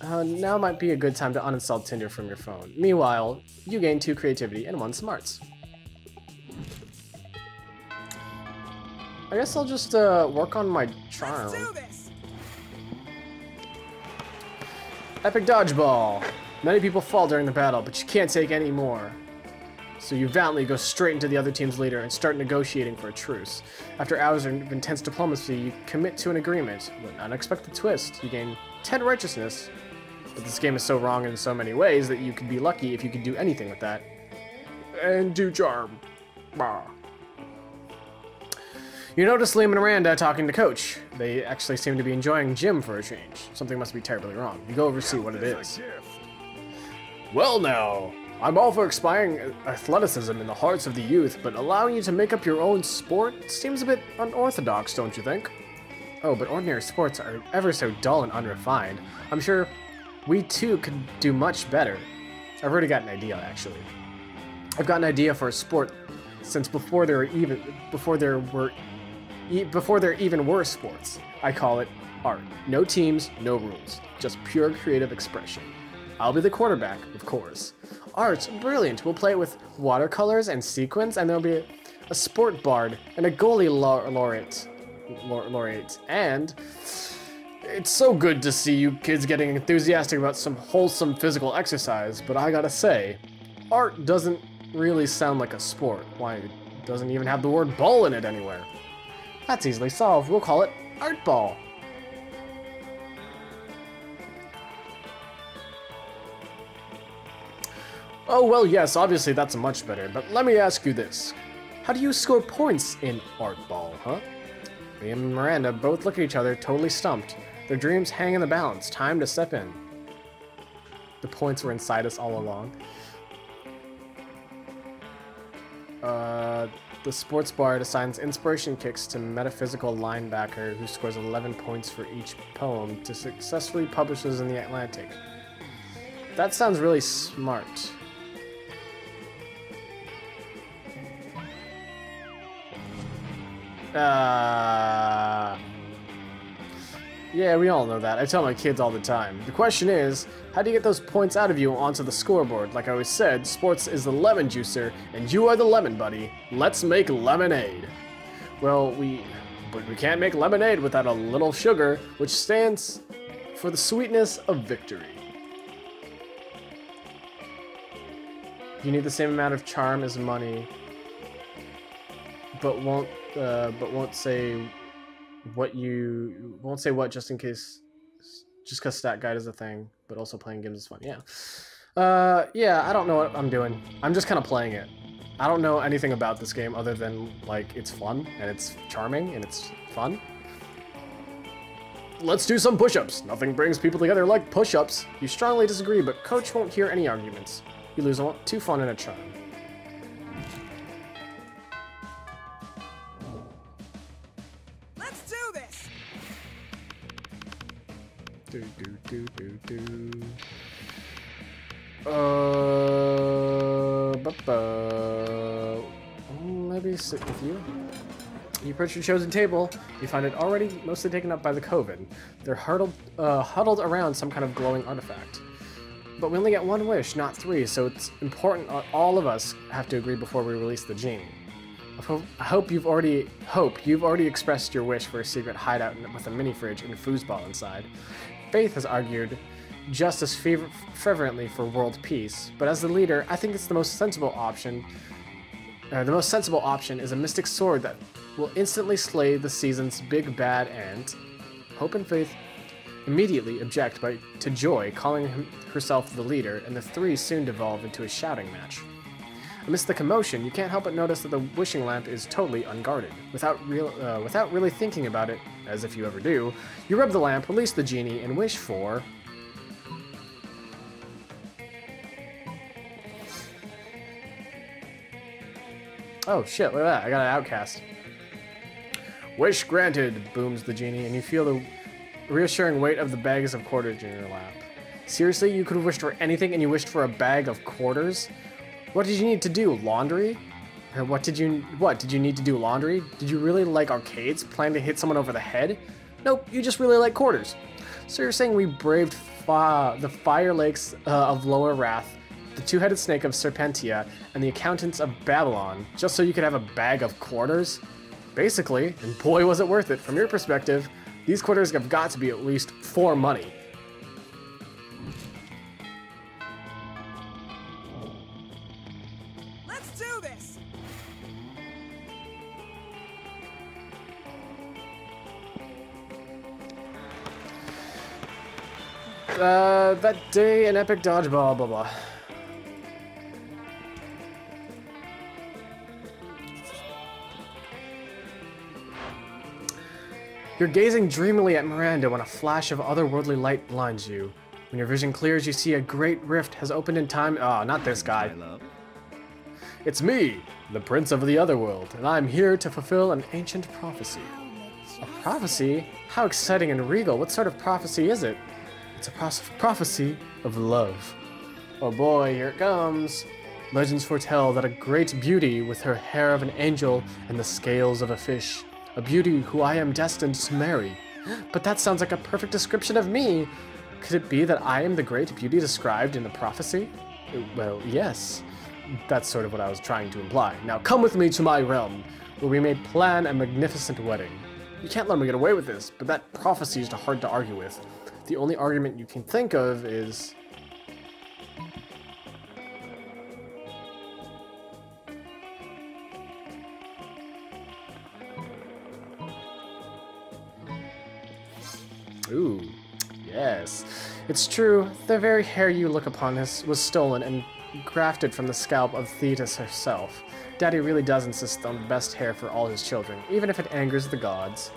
Speaker 1: Now might be a good time to uninstall Tinder from your phone. Meanwhile, you gain 2 creativity and 1 smarts. I guess I'll just work on my charm.
Speaker 2: Let's do this.
Speaker 1: Epic dodgeball. Many people fall during the battle, but you can't take any more. So you valiantly go straight into the other team's leader and start negotiating for a truce. After hours of intense diplomacy, you commit to an agreement. With an unexpected twist, you gain 10 righteousness. But this game is so wrong in so many ways that you could be lucky if you could do anything with that. And do charm. Bah. You notice Liam and Miranda talking to Coach. They actually seem to be enjoying gym for a change. Something must be terribly wrong. You go over to see what it is. Well now, I'm all for inspiring athleticism in the hearts of the youth, but allowing you to make up your own sport seems a bit unorthodox, don't you think? Oh, but ordinary sports are ever so dull and unrefined. I'm sure we too could do much better. I've already got an idea, actually. I've got an idea for a sport since before there even were sports. I call it art. No teams, no rules. Just pure creative expression. I'll be the quarterback, of course. Art, brilliant. We'll play it with watercolors and sequins, and there'll be a sport bard and a goalie laureate. And it's so good to see you kids getting enthusiastic about some wholesome physical exercise, but I gotta say, art doesn't really sound like a sport. Why, it doesn't even have the word ball in it anywhere. That's easily solved. We'll call it Art Ball. Oh, well, yes, obviously that's much better, but let me ask you this. How do you score points in Art Ball, huh? Liam and Miranda both look at each other, totally stumped. Their dreams hang in the balance. Time to step in. The points were inside us all along. The sports bard assigns inspiration kicks to metaphysical linebacker who scores 11 points for each poem to successfully publishes in the Atlantic. That sounds really smart. Yeah, we all know that. I tell my kids all the time. The question is, how do you get those points out of you onto the scoreboard? Like I always said, sports is the lemon juicer, and you are the lemon buddy. Let's make lemonade. Well, we can't make lemonade without a little sugar, which stands for the sweetness of victory. You need the same amount of charm as money, but won't say what just in case, just because stat guide is a thing, but also playing games is fun. Yeah. Yeah, I don't know what I'm doing. I'm just kind of playing it. I don't know anything about this game other than, like, it's fun, and it's charming, and it's fun. Let's do some push-ups. Nothing brings people together like push-ups. You strongly disagree, but Coach won't hear any arguments. You lose 2 fun and a charm.
Speaker 2: Let's do this.
Speaker 1: Maybe sit with you. You approach your chosen table. You find it already mostly taken up by the Coven. They're huddled around some kind of glowing artifact. But we only get 1 wish, not 3, so it's important all of us have to agree before we release the genie. I hope you've already expressed your wish for a secret hideout with a mini fridge and a foosball inside. Faith has argued just as fervently for world peace, but as the leader, I think it's the most sensible option. The most sensible option is a mystic sword that will instantly slay the season's big bad ant. Hope and Faith immediately object to Joy calling herself the leader, and the 3 soon devolve into a shouting match. Amidst the commotion, you can't help but notice that the wishing lamp is totally unguarded. Without really thinking about it, as if you ever do, you rub the lamp, release the genie, and wish for... Oh shit, look at that, I got an outcast. Wish granted, booms the genie, and you feel the reassuring weight of the bags of quarters in your lap. Seriously, you could have wished for anything and you wished for a bag of quarters? What did you need to do, laundry? Or what did you need to do, laundry? Did you really like arcades, plan to hit someone over the head? Nope, you just really like quarters. So you're saying we braved the fire lakes of Lower Wrath, the 2-headed snake of Serpentia, and the accountants of Babylon, just so you could have a bag of quarters? Basically, and boy was it worth it. From your perspective, these quarters have got to be at least 4 money.
Speaker 2: Let's do this.
Speaker 1: That day an epic dodgeball, blah blah. You're gazing dreamily at Miranda when a flash of otherworldly light blinds you. When your vision clears, you see a great rift has opened in time. Oh, not this guy. It's me, the Prince of the Otherworld, and I'm here to fulfill an ancient prophecy. A prophecy? How exciting and regal. What sort of prophecy is it? It's a prophecy of love. Oh boy, here it comes. Legends foretell that a great beauty with her hair of an angel and the scales of a fish. A beauty who I am destined to marry. But that sounds like a perfect description of me. Could it be that I am the great beauty described in the prophecy? Well, yes. That's sort of what I was trying to imply. Now come with me to my realm, where we may plan a magnificent wedding. You can't let me get away with this, but that prophecy is hard to argue with. The only argument you can think of is... Ooh, yes. It's true, the very hair you look upon was stolen and grafted from the scalp of Thetis herself. Daddy really does insist on the best hair for all his children, even if it angers the gods.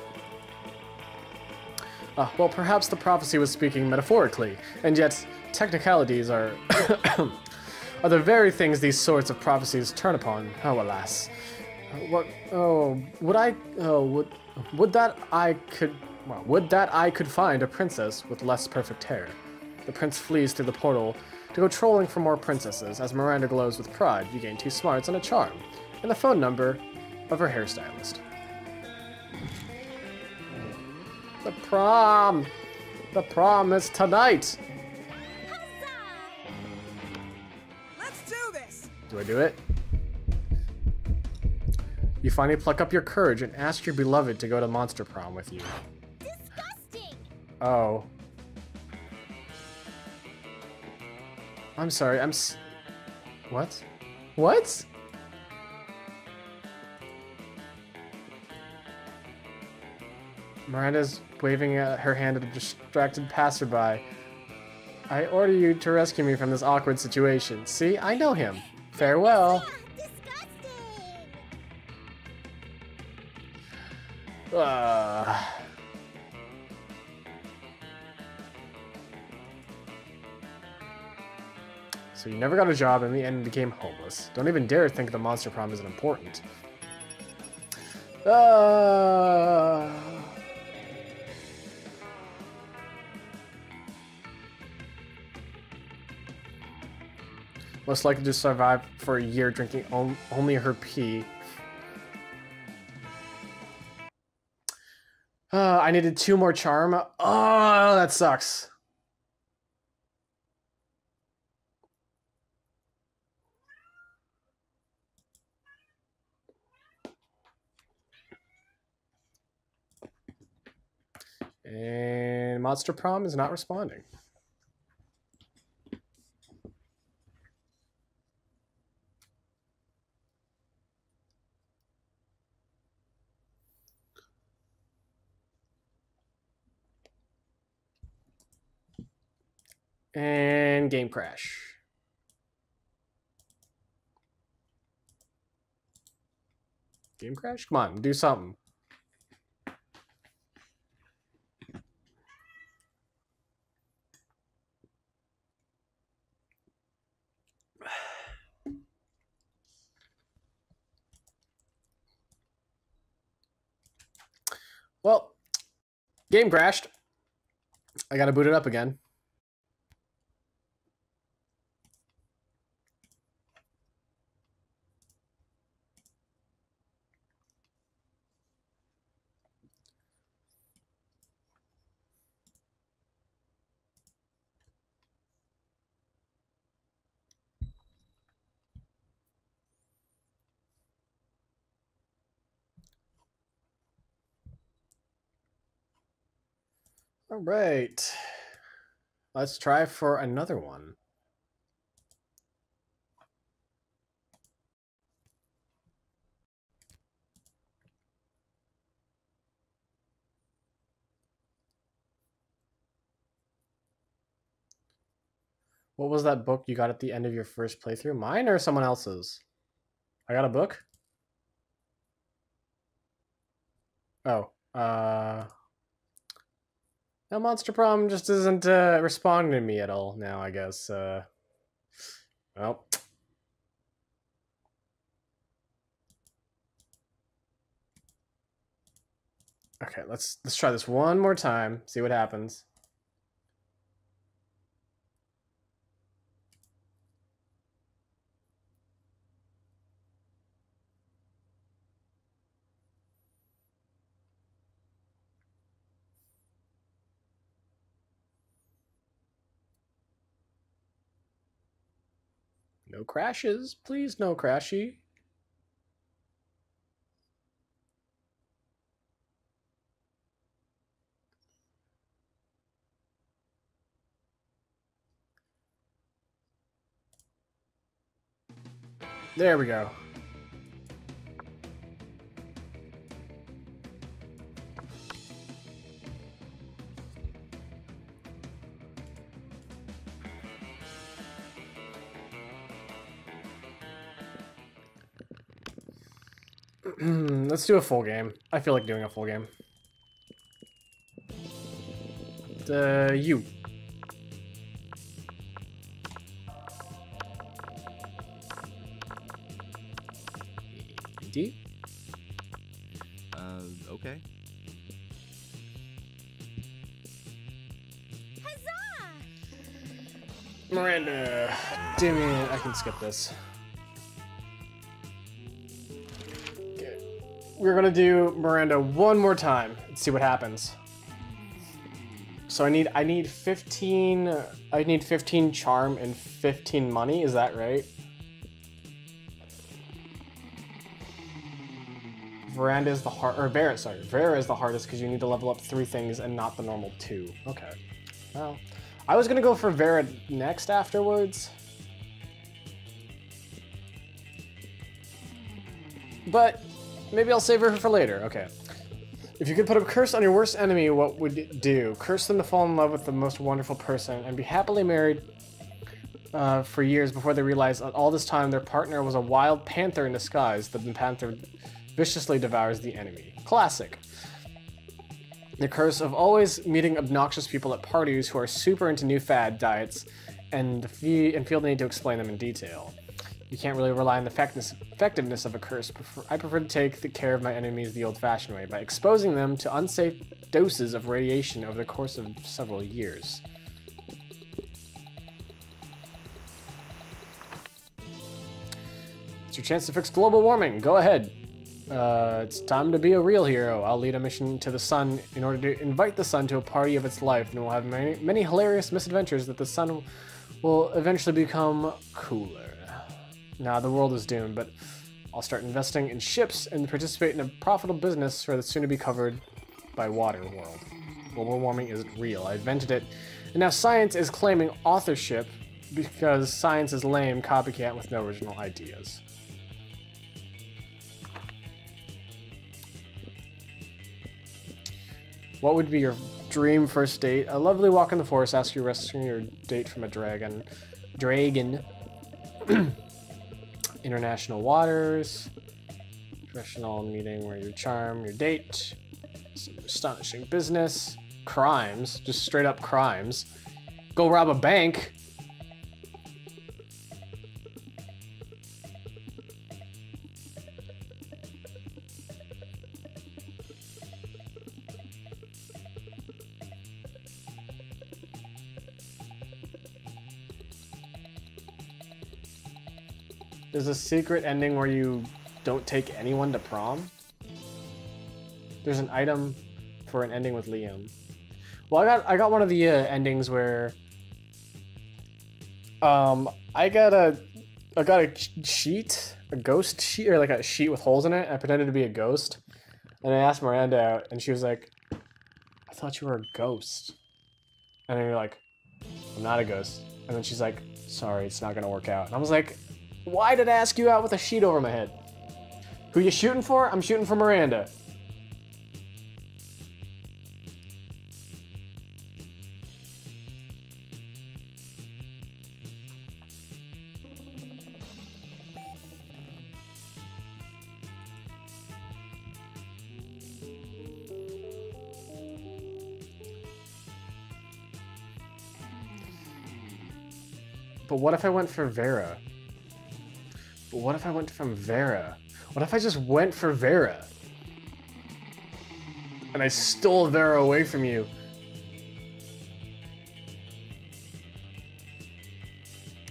Speaker 1: Well, perhaps the prophecy was speaking metaphorically, and yet technicalities are are the very things these sorts of prophecies turn upon. Oh, alas. Would that I could find a princess with less perfect hair. The prince flees through the portal to go trolling for more princesses. As Miranda glows with pride, you gain 2 smarts and a charm, and the phone number of her hairstylist. The prom! The prom is tonight!
Speaker 2: Let's do this.
Speaker 1: Do I do it? You finally pluck up your courage and ask your beloved to go to Monster Prom with you.
Speaker 3: Disgusting!
Speaker 1: Oh. I'm sorry, What? What? Miranda's waving her hand at a distracted passerby. I order you to rescue me from this awkward situation. See, I know him. Farewell.
Speaker 3: Disgusting!
Speaker 1: So you never got a job and in the end became homeless. Don't even dare think the Monster Prom isn't important. Most likely to survive for a year drinking only her pee. I needed 2 more charm. Oh, that sucks. And Monster Prom is not responding. And game crash. Game crash? Come on, do something. Well, game crashed. I gotta boot it up again. All right. Let's try for another one. What was that book you got at the end of your first playthrough? Mine or someone else's? I got a book? Oh, no, Monster Prom just isn't responding to me at all now, I guess. Well. Okay, let's try this one more time, see what happens. No crashes, please, no crashy. There we go. Let's do a full game. I feel like doing a full game. You. D?
Speaker 4: Okay.
Speaker 3: Huzzah!
Speaker 1: Miranda. Damn it, I can skip this. Okay. We're gonna do Miranda one more time and see what happens. So I need 15 charm and 15 money, is that right? Vera is the hardest because you need to level up 3 things and not the normal 2. Okay. Well, I was gonna go for Vera next afterwards. But maybe I'll save her for later. Okay. If you could put a curse on your worst enemy, what would it do? Curse them to fall in love with the most wonderful person and be happily married for years before they realize that all this time their partner was a wild panther in disguise. The panther viciously devours the enemy. Classic. The curse of always meeting obnoxious people at parties who are super into new fad diets and feel the need to explain them in detail. You can't really rely on the effectiveness of a curse. I prefer to take care of my enemies the old-fashioned way, by exposing them to unsafe doses of radiation over the course of several years. It's your chance to fix global warming. Go ahead. It's time to be a real hero. I'll lead a mission to the sun in order to invite the sun to a party of its life, and we'll have many hilarious misadventures that the sun will eventually become cooler. Nah, the world is doomed, but I'll start investing in ships and participate in a profitable business for the soon-to-be covered by water world. Global warming isn't real. I invented it, and now science is claiming authorship because science is lame, copycat with no original ideas. What would be your dream first date? A lovely walk in the forest, ask you rescuing your date from a dragon. International waters. Professional meeting where you charm your date. Some astonishing business. Crimes. Just straight up crimes. Go rob a bank. There's a secret ending where you don't take anyone to prom. There's an item for an ending with Liam. Well, I got one of the endings where I got a sheet, a ghost sheet, or like a sheet with holes in it. I pretended to be a ghost, and I asked Miranda out, and she was like, "I thought you were a ghost." And then you're like, I'm not a ghost. And then she's like, sorry, it's not gonna work out. And I was like, why did I ask you out with a sheet over my head? Who you shooting for? I'm shooting for Miranda. But what if I went for Vera? But what if I went from Vera? What if I just went for Vera? And I stole Vera away from you.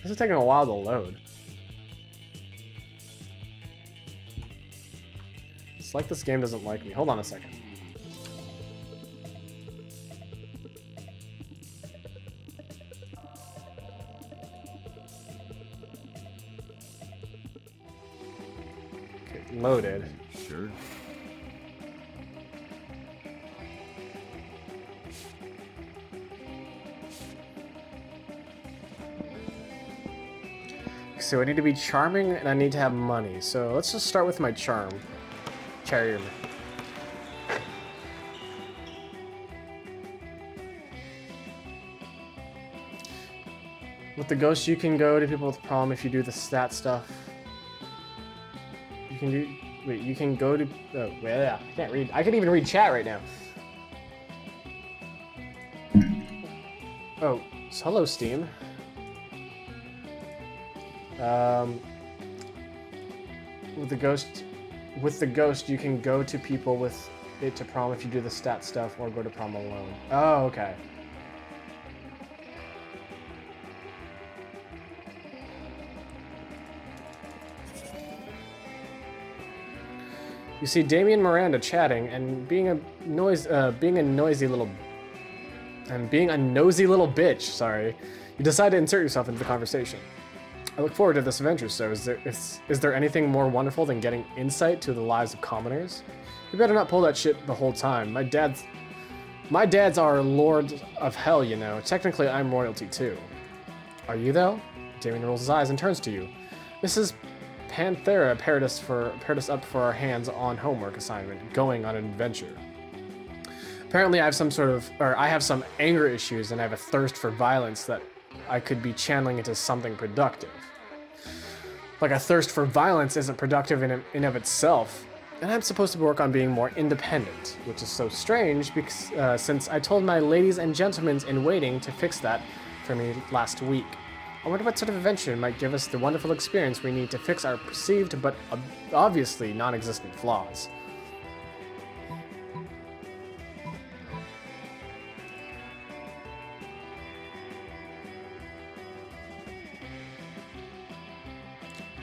Speaker 1: This is taking a while to load. It's like this game doesn't like me. Hold on a second. Loaded.
Speaker 4: Sure.
Speaker 1: So I need to be charming and I need to have money. So let's just start with my charm. Charm. With the ghost, you can go to people with prom if you do the stat stuff. You can do. Wait, you can go to. Oh, yeah. I can't read. I can even read chat right now. Oh, so hello, Steam. With the ghost, you can go to people with it to prom if you do the stat stuff, or go to prom alone. Oh, okay. You see Damien and Miranda chatting and being a nosy little bitch. Sorry, you decide to insert yourself into the conversation. I look forward to this adventure. So, is there anything more wonderful than getting insight to the lives of commoners? You better not pull that shit the whole time. My dad's our lord of hell, you know. Technically, I'm royalty too. Are you though? Damien rolls his eyes and turns to you. Mrs. Panthera paired us up for our hands-on homework assignment, going on an adventure. Apparently I have some anger issues and I have a thirst for violence that I could be channeling into something productive. Like a thirst for violence isn't productive in of itself, and I'm supposed to work on being more independent, which is so strange because since I told my ladies and gentlemen in waiting to fix that for me last week. I wonder what sort of adventure might give us the wonderful experience we need to fix our perceived but obviously non-existent flaws.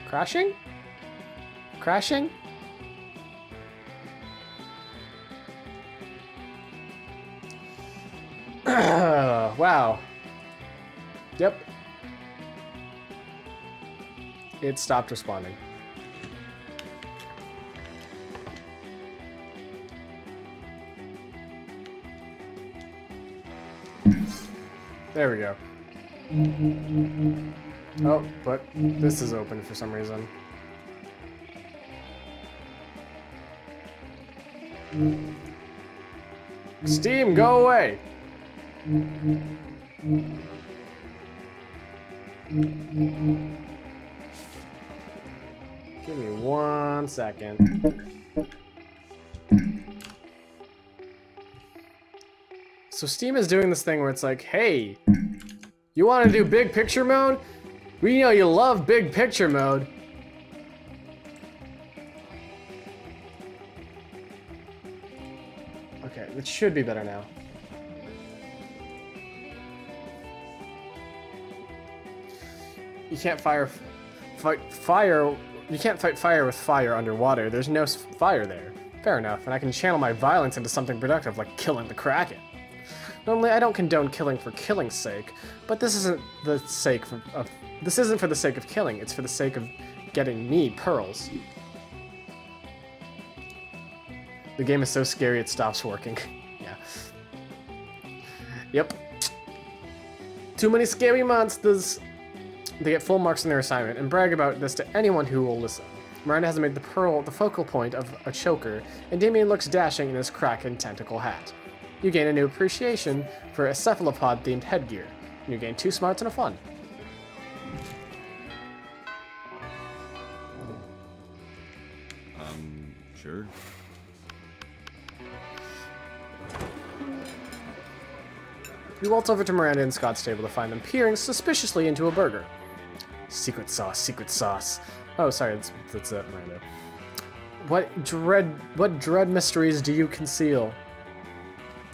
Speaker 1: Crashing? Crashing? Wow. Yep. It stopped responding. There we go. Oh, but this is open for some reason. Steam, go away! Give me 1 second. So Steam is doing this thing where it's like, hey, you want to do big picture mode? We know you love big picture mode. Okay, it should be better now. You can't fight fire. You can't fight fire with fire underwater. There's no fire there. Fair enough, and I can channel my violence into something productive, like killing the Kraken. Normally, I don't condone killing for killing's sake, but this isn't for the sake of killing. It's for the sake of getting me pearls. The game is so scary it stops working. Yeah. Yep. Too many scary monsters. They get full marks on their assignment and brag about this to anyone who will listen. Miranda has made the pearl the focal point of a choker, and Damien looks dashing in his kraken tentacle hat. You gain a new appreciation for a cephalopod-themed headgear. And you gain 2 smarts and a fun.
Speaker 4: Sure.
Speaker 1: You waltz over to Miranda and Scott's table to find them peering suspiciously into a burger. Secret sauce, secret sauce. Oh, sorry, that's Miranda. What dread mysteries do you conceal?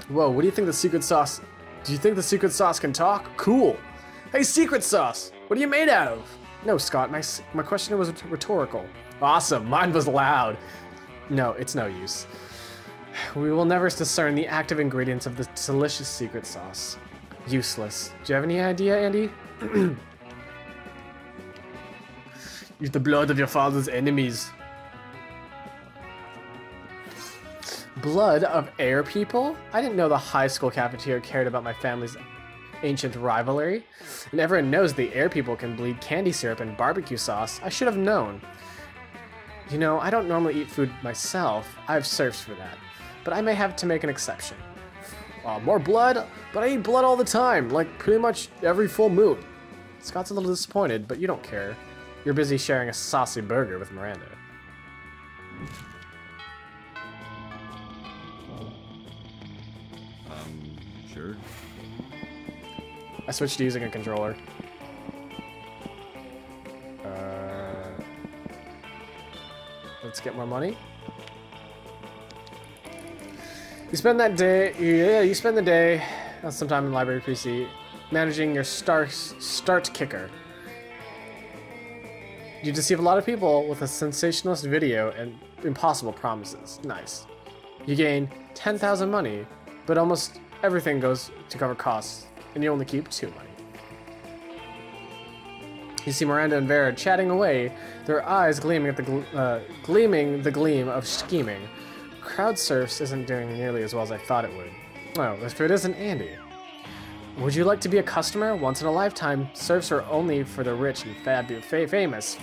Speaker 1: Whoa, what do you think the secret sauce... Do you think the secret sauce can talk? Cool. Hey, secret sauce, what are you made out of? No, Scott, my question was rhetorical. Awesome, mine was loud. No, it's no use. We will never discern the active ingredients of the delicious secret sauce. Useless. Do you have any idea, Andy? Use the blood of your father's enemies. Blood of air people? I didn't know the high school cafeteria cared about my family's ancient rivalry. And everyone knows the air people can bleed candy syrup and barbecue sauce. I should have known. You know, I don't normally eat food myself. I have serfs for that. But I may have to make an exception. More blood? But I eat blood all the time, like pretty much every full moon. Scott's a little disappointed, but you don't care. You're busy sharing a saucy burger with Miranda.
Speaker 4: Sure.
Speaker 1: I switched to using a controller. Let's get more money. You spend that day, you spend the day, sometime in library PC, managing your start kicker. You deceive a lot of people with a sensationalist video and impossible promises. Nice. You gain 10,000 money, but almost everything goes to cover costs, and you only keep 2 money. You see Miranda and Vera chatting away, their eyes gleaming at gleaming the gleam of scheming. Crowd surfs isn't doing nearly as well as I thought it would. Oh, if it isn't Andy. Would you like to be a customer? Once in a lifetime, surfs are only for the rich and famous,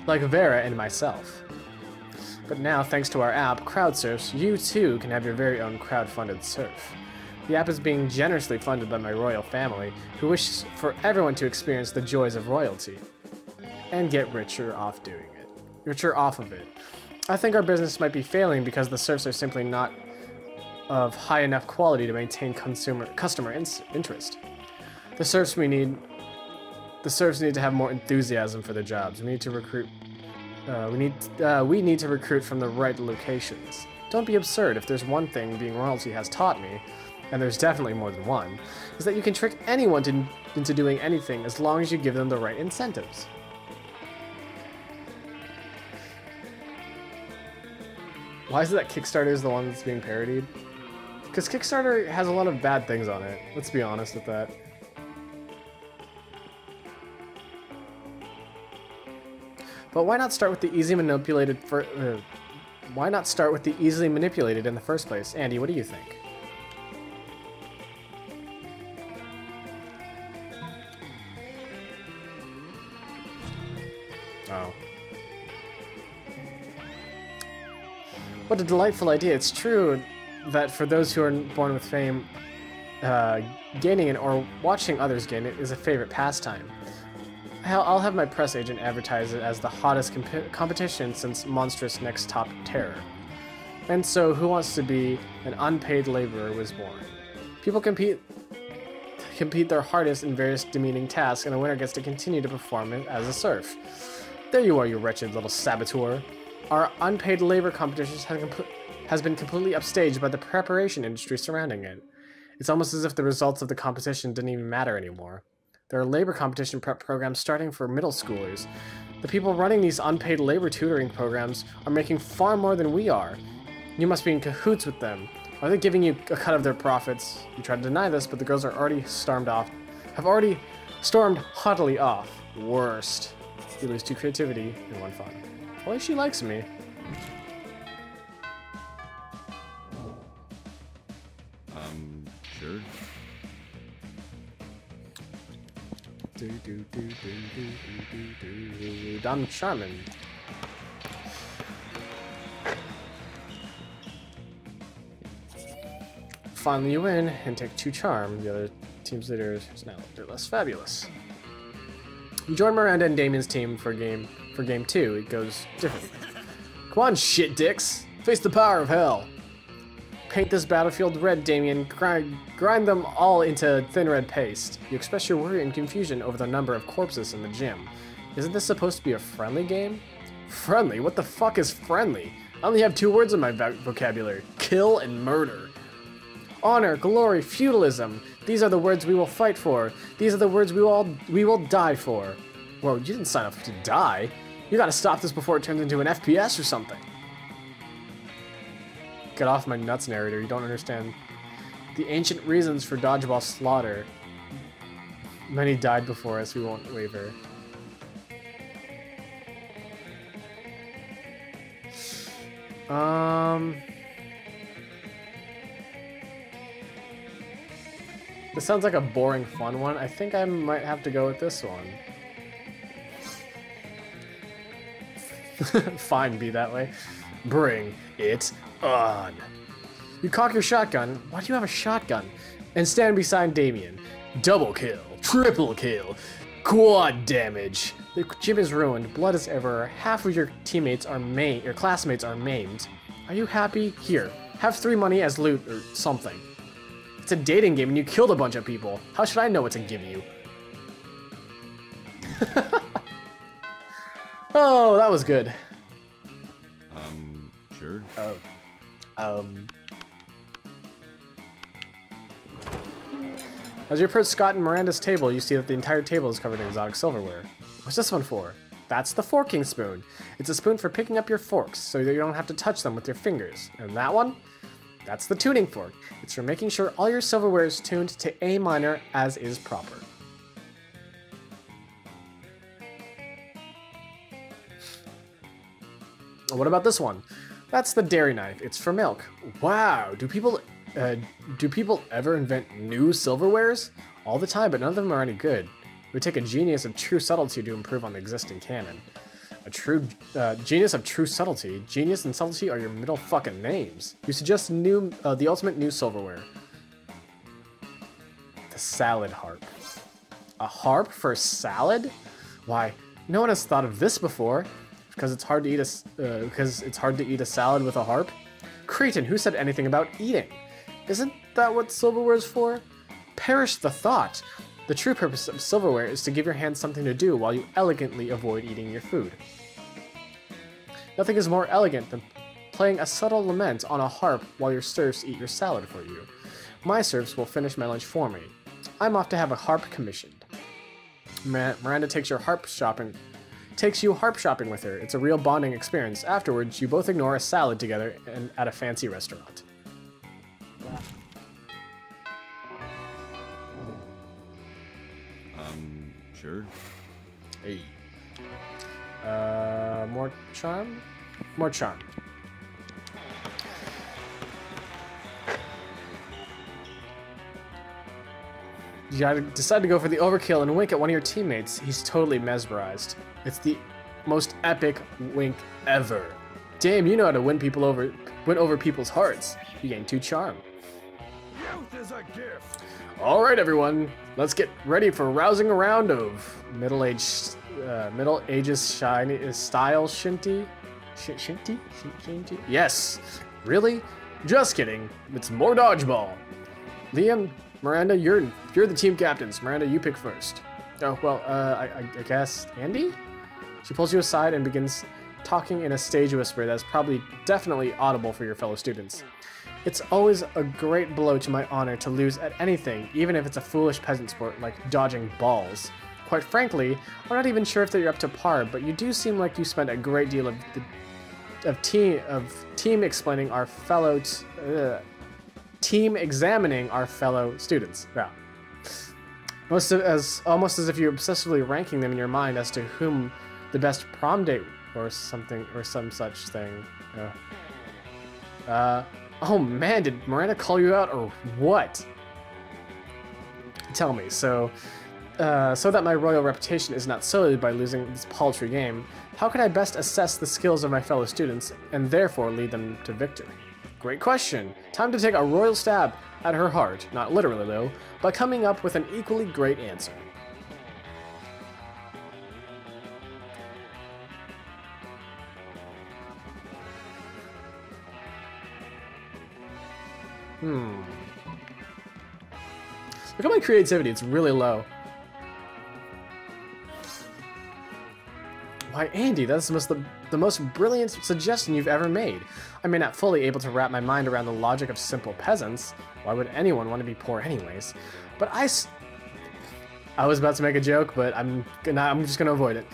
Speaker 1: like Vera and myself. But now, thanks to our app, Crowd Surfs, you too can have your very own crowd-funded surf. The app is being generously funded by my royal family, who wishes for everyone to experience the joys of royalty and get richer off of it. I think our business might be failing because the surfs are simply not of high enough quality to maintain customer interest. The surfs need to have more enthusiasm for their jobs. We need to recruit. We need to recruit from the right locations. Don't be absurd. If there's one thing being royalty has taught me, and there's definitely more than one, is that you can trick anyone into doing anything as long as you give them the right incentives. Why is it that Kickstarter is the one that's being parodied? Because Kickstarter has a lot of bad things on it. Let's be honest with that. But why not start with the easily manipulated why not start with the easily manipulated in the first place? Andy, what do you think? Oh. What a delightful idea. It's true that for those who are born with fame, gaining it or watching others gain it is a favorite pastime. I'll have my press agent advertise it as the hottest competition since Monstrous Next Top Terror. And so, who wants to be an unpaid laborer was born. People compete their hardest in various demeaning tasks, and the winner gets to continue to perform it as a serf. There you are, you wretched little saboteur. Our unpaid labor competition has been completely upstaged by the preparation industry surrounding it. It's almost as if the results of the competition didn't even matter anymore. There are labor competition prep programs starting for middle schoolers. The people running these unpaid labor tutoring programs are making far more than we are. You must be in cahoots with them. Are they giving you a cut of their profits? You try to deny this, but the girls are already stormed haughtily off. Worst. You lose 2 creativity and 1 fun. Well, she likes me.
Speaker 4: Sure.
Speaker 1: I'm charming. Finally you win and take 2 charm. The other team's leader is now they're less fabulous. You join Miranda and Damien's team for game 2. It goes differently. Come on, shit dicks! Face the power of hell! Paint this battlefield red, Damien. Grind them all into thin red paste. You express your worry and confusion over the number of corpses in the gym. Isn't this supposed to be a friendly game? Friendly? What the fuck is friendly? I only have 2 words in my vocabulary. Kill and murder. Honor, glory, feudalism. These are the words we will fight for. These are the words we will die for. Whoa, you didn't sign up to die. You gotta stop this before it turns into an FPS or something. Get off my nuts, narrator. You don't understand the ancient reasons for dodgeball slaughter. Many died before us. We won't waver. This sounds like a boring fun one. I think I might have to go with this one. Fine, be that way. Bring it on. You cock your shotgun. Why do you have a shotgun? And stand beside Damien. Double kill. Triple kill. Quad damage. The gym is ruined. Blood is everywhere. Half of your teammates are your classmates are maimed. Are you happy? Here. Have 3 money as loot or something. It's a dating game and you killed a bunch of people. How should I know what to give you? Oh, that was good.
Speaker 4: Sure.
Speaker 1: As you approach Scott and Miranda's table, you see that the entire table is covered in exotic silverware. What's this one for? That's the forking spoon. It's a spoon for picking up your forks, so that you don't have to touch them with your fingers. And that one? That's the tuning fork. It's for making sure all your silverware is tuned to A minor as is proper. What about this one? That's the dairy knife. It's for milk. Wow, do people ever invent new silverwares? All the time, but none of them are any good. It would take a genius of true subtlety to improve on the existing canon. A true genius of true subtlety. Genius and subtlety are your middle fucking names. You suggest the ultimate new silverware. The salad harp. A harp for salad? Why, no one has thought of this before. Because it's hard to eat a salad with a harp. Cretin, who said anything about eating? Isn't that what silverware is for? Perish the thought. The true purpose of silverware is to give your hands something to do while you elegantly avoid eating your food. Nothing is more elegant than playing a subtle lament on a harp while your serfs eat your salad for you. My serfs will finish my lunch for me. I'm off to have a harp commissioned. Miranda takes you harp shopping with her. It's a real bonding experience. Afterwards, you both ignore a salad together and at a fancy restaurant.
Speaker 4: Sure.
Speaker 1: Hey. More charm? More charm. You gotta decide to go for the overkill and wink at one of your teammates. He's totally mesmerized. It's the most epic wink ever. Damn, you know how to win over people's hearts. You gain 2 charm.
Speaker 4: Youth is a gift.
Speaker 1: All right, everyone, let's get ready for a rousing round of Middle Ages style shinty. Shinty? Yes. Really? Just kidding. It's more dodgeball. Liam, Miranda, you're the team captains. Miranda, you pick first. Oh well, I guess Andy. She pulls you aside and begins talking in a stage whisper that's definitely audible for your fellow students. It's always a great blow to my honor to lose at anything, even if it's a foolish peasant sport like dodging balls. Quite frankly, I'm not even sure if you're up to par, but you do seem like you spent a great deal of team explaining our fellow team examining our fellow students. Yeah. Almost as if you're obsessively ranking them in your mind as to whom the best prom date or something or some such thing. Oh man, did Miranda call you out or what? Tell me. So, So that my royal reputation is not sullied by losing this paltry game, how can I best assess the skills of my fellow students and therefore lead them to victory? Great question. Time to take a royal stab at her heart, not literally though, by coming up with an equally great answer. Look at my creativity, it's really low. Why, Andy, that's the most brilliant suggestion you've ever made. I may not fully able to wrap my mind around the logic of simple peasants. Why would anyone want to be poor anyways? But I was about to make a joke, but I'm just gonna avoid it.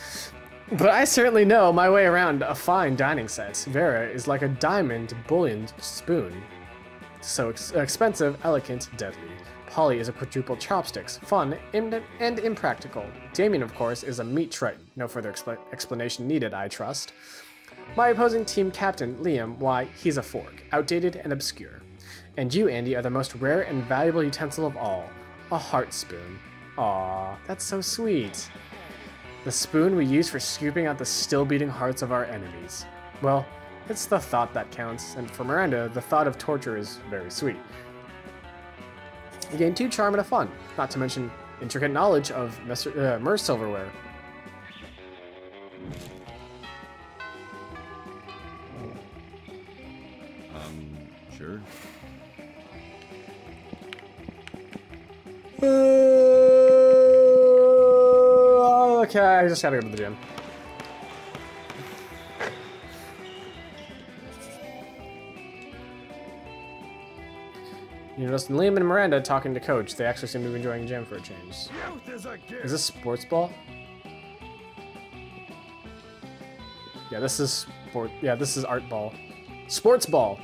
Speaker 1: But I certainly know my way around a fine dining set. Vera is like a diamond bullion spoon. So expensive, elegant, deadly. Polly is a quadruple chopsticks, fun and impractical. Damien, of course, is a meat triton. No further explanation needed, I trust. My opposing team captain, Liam, why, he's a fork, outdated and obscure. And you, Andy, are the most rare and valuable utensil of all, a heart spoon. Aww, that's so sweet. The spoon we use for scooping out the still-beating hearts of our enemies. Well, it's the thought that counts, and for Miranda, the thought of torture is very sweet. You gain 2 charm and a fun, not to mention intricate knowledge of Mer's silverware.
Speaker 4: Sure.
Speaker 1: Okay, I just gotta go to the gym. You notice Liam and Miranda talking to Coach. They actually seem to be enjoying the gym for a change. Is this sports ball? Yeah, this is sport. Yeah, this is art ball. Sports ball.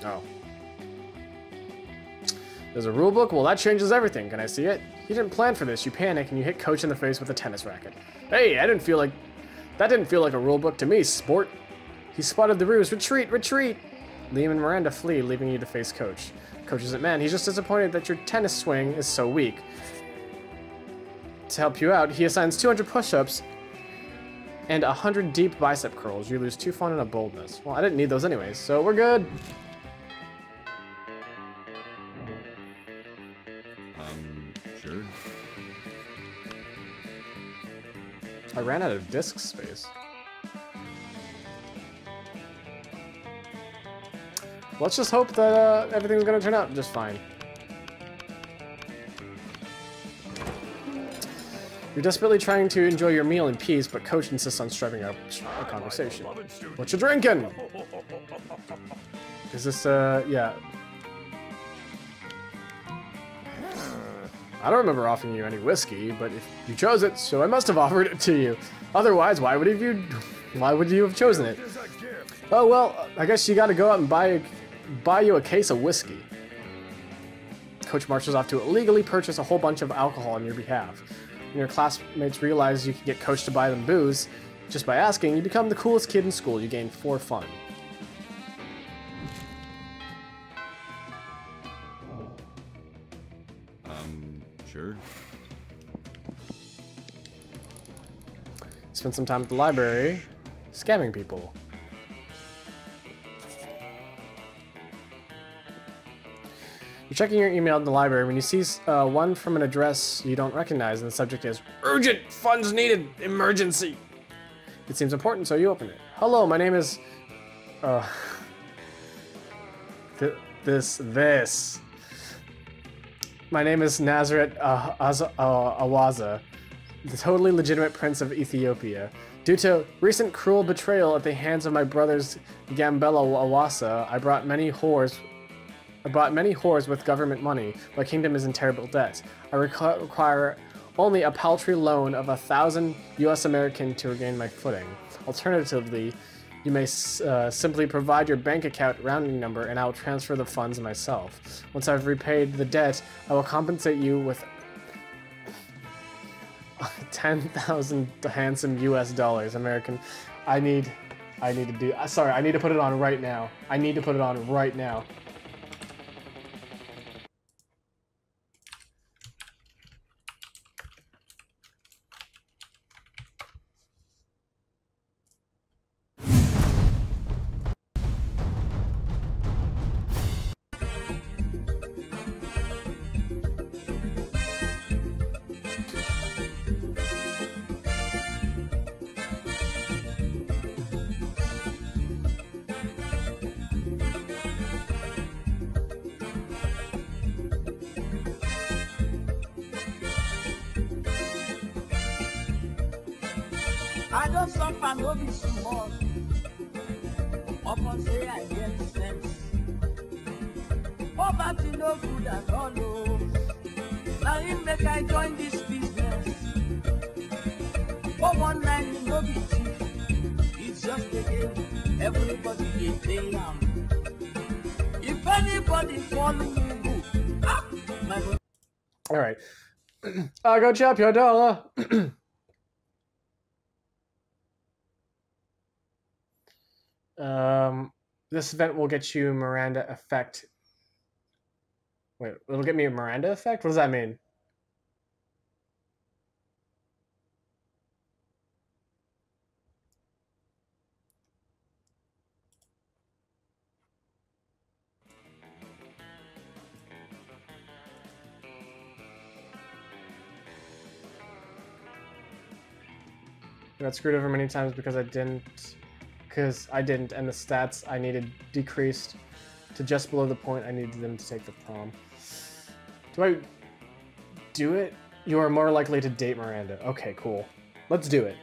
Speaker 1: Oh. There's a rule book? Well, that changes everything. Can I see it? You didn't plan for this. You panic and you hit Coach in the face with a tennis racket. Hey, that didn't feel like a rule book to me, sport. He spotted the ruse. Retreat, retreat! Liam and Miranda flee, leaving you to face Coach. Coach isn't mad. He's just disappointed that your tennis swing is so weak. To help you out, he assigns 200 push-ups and 100 deep bicep curls. You lose 2 fun and a boldness. Well, I didn't need those anyways, so we're good.
Speaker 4: Sure.
Speaker 1: I ran out of disk space. Let's just hope that everything's gonna turn out just fine. You're desperately trying to enjoy your meal in peace, but Coach insists on striking up a conversation. What you drinking? Is this, yeah. I don't remember offering you any whiskey, but if you chose it, so I must have offered it to you. Otherwise, why would you have chosen it? Oh well, I guess you gotta go out and buy you a case of whiskey. Coach marches off to illegally purchase a whole bunch of alcohol on your behalf. When your classmates realize you can get Coach to buy them booze, just by asking, you become the coolest kid in school. You gain 4 fun.
Speaker 4: Sure.
Speaker 1: Spend some time at the library, scamming people. You're checking your email in the library when you see one from an address you don't recognize, and the subject is urgent, funds needed, emergency. It seems important, so you open it. Hello, my name is this. My name is Nazareth Awaza, the totally legitimate prince of Ethiopia. Due to recent cruel betrayal at the hands of my brothers Gambella Awasa, I brought many whores with government money. My kingdom is in terrible debt. I require only a paltry loan of 1,000 US American to regain my footing. Alternatively, you may simply provide your bank account rounding number and I will transfer the funds myself. Once I've repaid the debt, I will compensate you with 10,000 handsome US dollars American. I I need to do. Sorry, I need to put it on right now. I need to put it on right now.
Speaker 5: I don't suffer no be small. Upon say I get sense. Poverty no good at all. Oh. Now him make I join this business. 419 no be cheap. It's just a game. Everybody dey play am. If anybody follow me, ah, my brother.
Speaker 1: All right. I go chop your dollar. This event will get you Miranda effect. Wait, it'll get me a Miranda effect? What does that mean? I got screwed over many times because I didn't, and the stats I needed decreased to just below the point I needed them to take the prom. Do I do it? You are more likely to date Miranda. Okay, cool. Let's do it.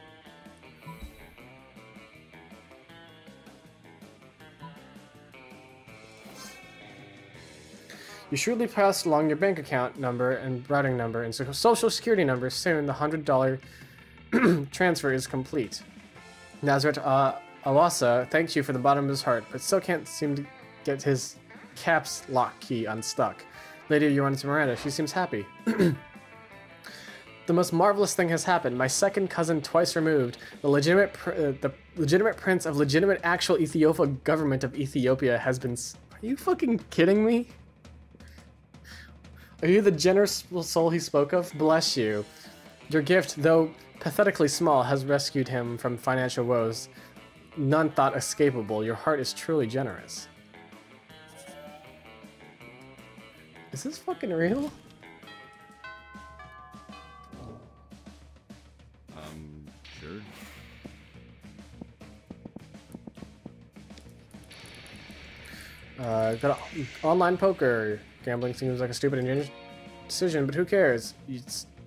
Speaker 1: You shrewdly passed along your bank account number and routing number and social security number. Soon the $100 transfer is complete. Nazareth Awasa thanks you from the bottom of his heart, but still can't seem to get his caps lock key unstuck. Later you run into Miranda. She seems happy. The most marvelous thing has happened. My second cousin, twice removed, the legitimate prince of legitimate actual Ethiopia government of Ethiopia has been... Are you fucking kidding me? Are you the generous soul he spoke of? Bless you. Your gift, though pathetically small, has rescued him from financial woes. None thought escapable. Your heart is truly generous. Is this fucking real?
Speaker 4: Sure.
Speaker 1: Got online poker. Gambling seems like a stupid and dangerous decision, but who cares?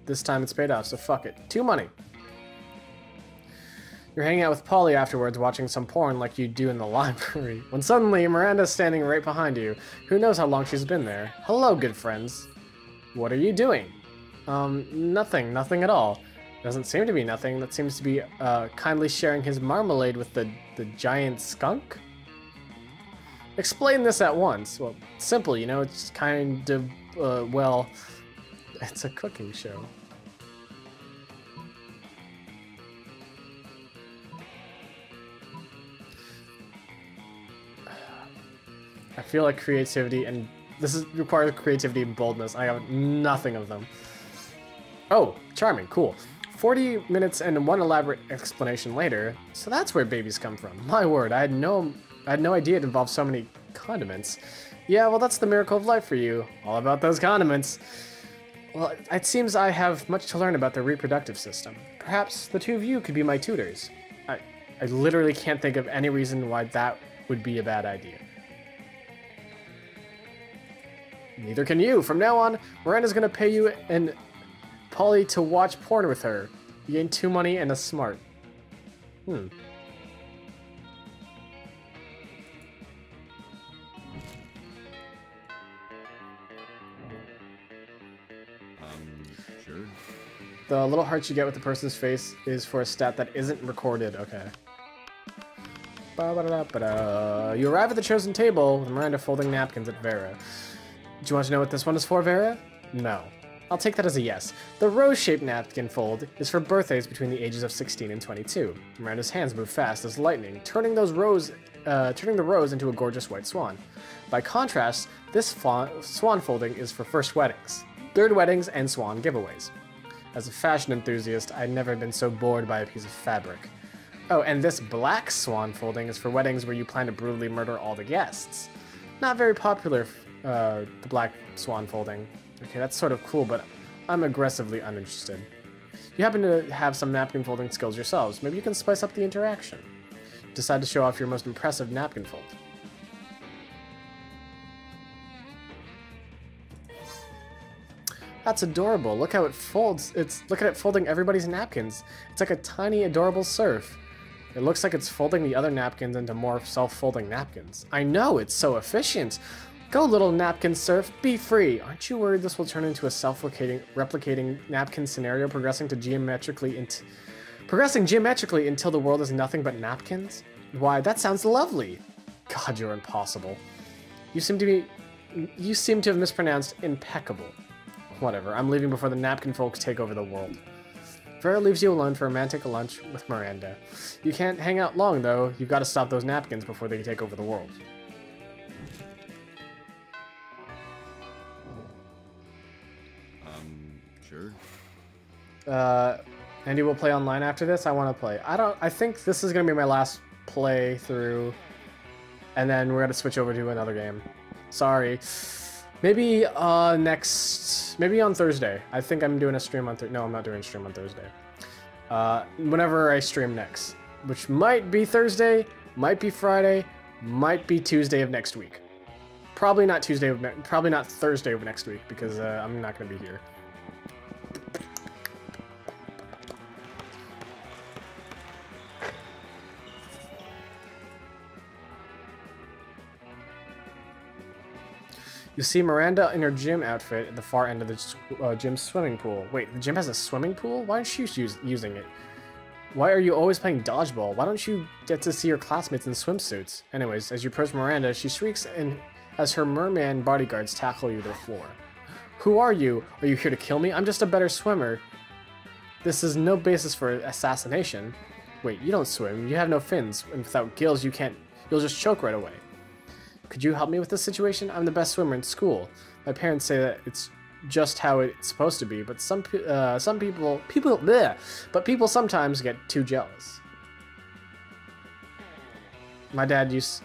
Speaker 1: This time it's paid off, so fuck it. 2 money. You're hanging out with Polly afterwards, watching some porn like you do in the library, when suddenly Miranda's standing right behind you. Who knows how long she's been there? Hello, good friends. What are you doing? Nothing at all. Doesn't seem to be nothing. That seems to be, kindly sharing his marmalade with the giant skunk? Explain this at once. Well, simple, you know, it's kind of, well, it's a cooking show. I feel like creativity, and this requires creativity and boldness. I have nothing of them. Oh, charming, cool. 40 minutes and one elaborate explanation later. So that's where babies come from. My word, I had no idea it involved so many condiments. Yeah, well, that's the miracle of life for you. All about those condiments. Well, it seems I have much to learn about the reproductive system. Perhaps the two of you could be my tutors. I literally can't think of any reason why that would be a bad idea. Neither can you. From now on, Miranda's gonna pay you and Polly to watch porn with her. You gain 2 money and a smart.
Speaker 4: Sure.
Speaker 1: The little heart you get with the person's face is for a stat that isn't recorded. Okay. Ba-ba-da-da-ba-da. You arrive at the chosen table with Miranda folding napkins at Vera. Do you want to know what this one is for, Vera? No. I'll take that as a yes. The rose-shaped napkin fold is for birthdays between the ages of 16 and 22. Miranda's hands move fast as lightning, turning the rose into a gorgeous white swan. By contrast, this swan folding is for first weddings, third weddings, and swan giveaways. As a fashion enthusiast, I'd never been so bored by a piece of fabric. Oh, and this black swan folding is for weddings where you plan to brutally murder all the guests. Not very popular, the black swan folding. Okay, that's sort of cool, but I'm aggressively uninterested. You happen to have some napkin folding skills yourselves. Maybe you can spice up the interaction. Decide to show off your most impressive napkin fold. That's adorable. Look how it folds. Look at it folding everybody's napkins. It's like a tiny, adorable surf. It looks like it's folding the other napkins into more self-folding napkins. I know, it's so efficient. Go, little napkin surf, be free. Aren't you worried this will turn into a replicating napkin scenario, progressing geometrically until the world is nothing but napkins? Why, that sounds lovely. God, you're impossible. You seem to have mispronounced impeccable. Whatever, I'm leaving before the napkin folks take over the world. Vera leaves you alone for a romantic lunch with Miranda. You can't hang out long, though. You've got to stop those napkins before they take over the world.
Speaker 4: Sure.
Speaker 1: Andy will play online after this. I want to play. I think this is going to be my last playthrough. And then we're going to switch over to another game. Sorry. Maybe maybe on Thursday. I think I'm doing a stream on Thursday. No, I'm not doing a stream on Thursday. Whenever I stream next, which might be Thursday, might be Friday, might be Tuesday of next week. Probably not probably not Thursday of next week because I'm not going to be here. You see Miranda in her gym outfit at the far end of the gym's swimming pool. Wait, the gym has a swimming pool? Why aren't you using it? Why are you always playing dodgeball? Why don't you get to see your classmates in swimsuits? Anyways, as you approach Miranda, she shrieks as her merman bodyguards tackle you to the floor. Who are you? Are you here to kill me? I'm just a better swimmer. This is no basis for assassination. Wait, you don't swim. You have no fins, and without gills, you'll just choke right away. Could you help me with this situation? I'm the best swimmer in school. My parents say that it's just how it's supposed to be, but people sometimes get too jealous. My dad used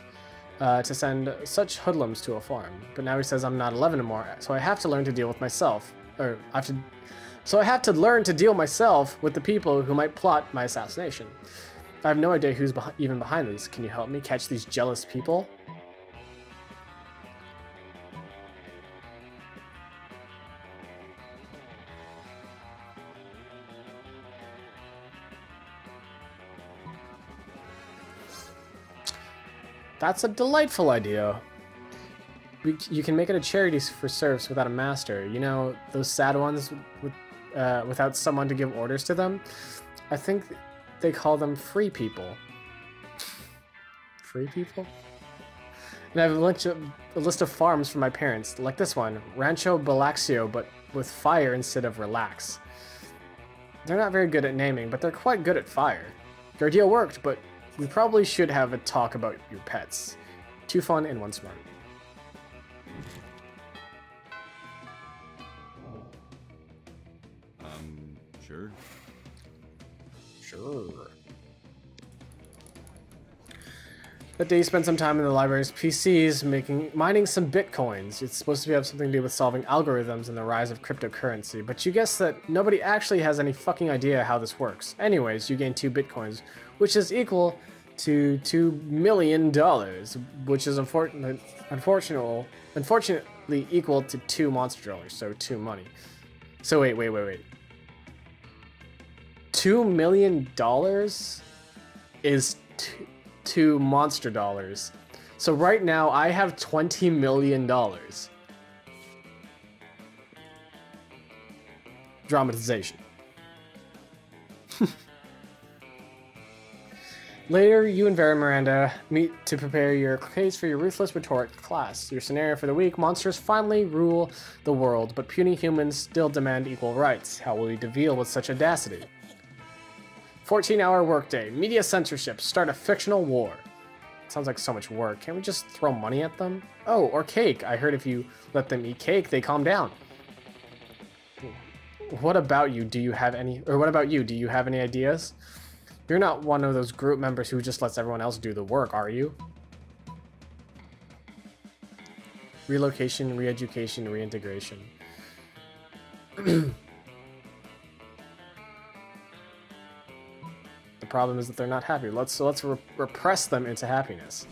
Speaker 1: to send such hoodlums to a farm, but now he says I'm not 11 anymore, so I have to learn to deal with myself. So I have to learn to deal myself with the people who might plot my assassination. I have no idea who's even behind this. Can you help me catch these jealous people? That's a delightful idea. You can make it a charity for serfs without a master. You know, those sad ones without someone to give orders to them? I think they call them free people. Free people? And I have a list of farms for my parents, like this one, Rancho Balaxio, but with fire instead of relax. They're not very good at naming, but they're quite good at fire. Your deal worked, but we probably should have a talk about your pets. 2 fun and 1 smart.
Speaker 4: Sure.
Speaker 1: Sure. That day you spent some time in the library's PCs mining some bitcoins. It's supposed to have something to do with solving algorithms and the rise of cryptocurrency, but you guess that nobody actually has any fucking idea how this works. Anyways, you gain 2 bitcoins, which is equal to $2 million, which is unfortunately equal to 2 monster dollars, so 2 money. So wait. $2 million is 2 monster dollars. So right now I have $20 million. Dramatization. Later, you and Vera Miranda meet to prepare your case for your ruthless rhetoric class. Your scenario for the week: monsters finally rule the world, but puny humans still demand equal rights. How will you deal with such audacity? 14-hour workday. Media censorship. Start a fictional war. Sounds like so much work. Can't we just throw money at them? Oh, or cake. I heard if you let them eat cake, they calm down. What about you? Do you have any... Or what about you? Do you have any ideas? You're not one of those group members who just lets everyone else do the work, are you? Relocation, re-education, reintegration. The problem is that they're not happy. Let's repress them into happiness.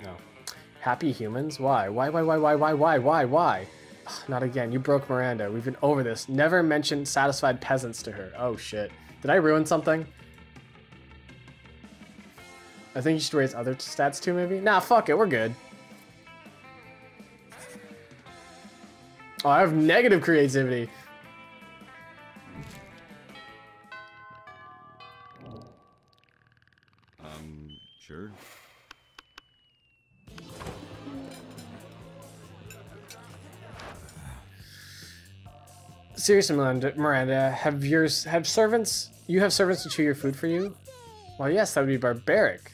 Speaker 1: No. Happy humans? Why? Why? Ugh, not again. You broke Miranda. We've been over this. Never mention satisfied peasants to her. Oh shit. Did I ruin something? I think you should raise other stats too, maybe? Nah, fuck it. We're good. Oh, I have negative creativity.
Speaker 4: Sure.
Speaker 1: Seriously, Miranda, have servants? You have servants to chew your food for you? Well, yes, that would be barbaric.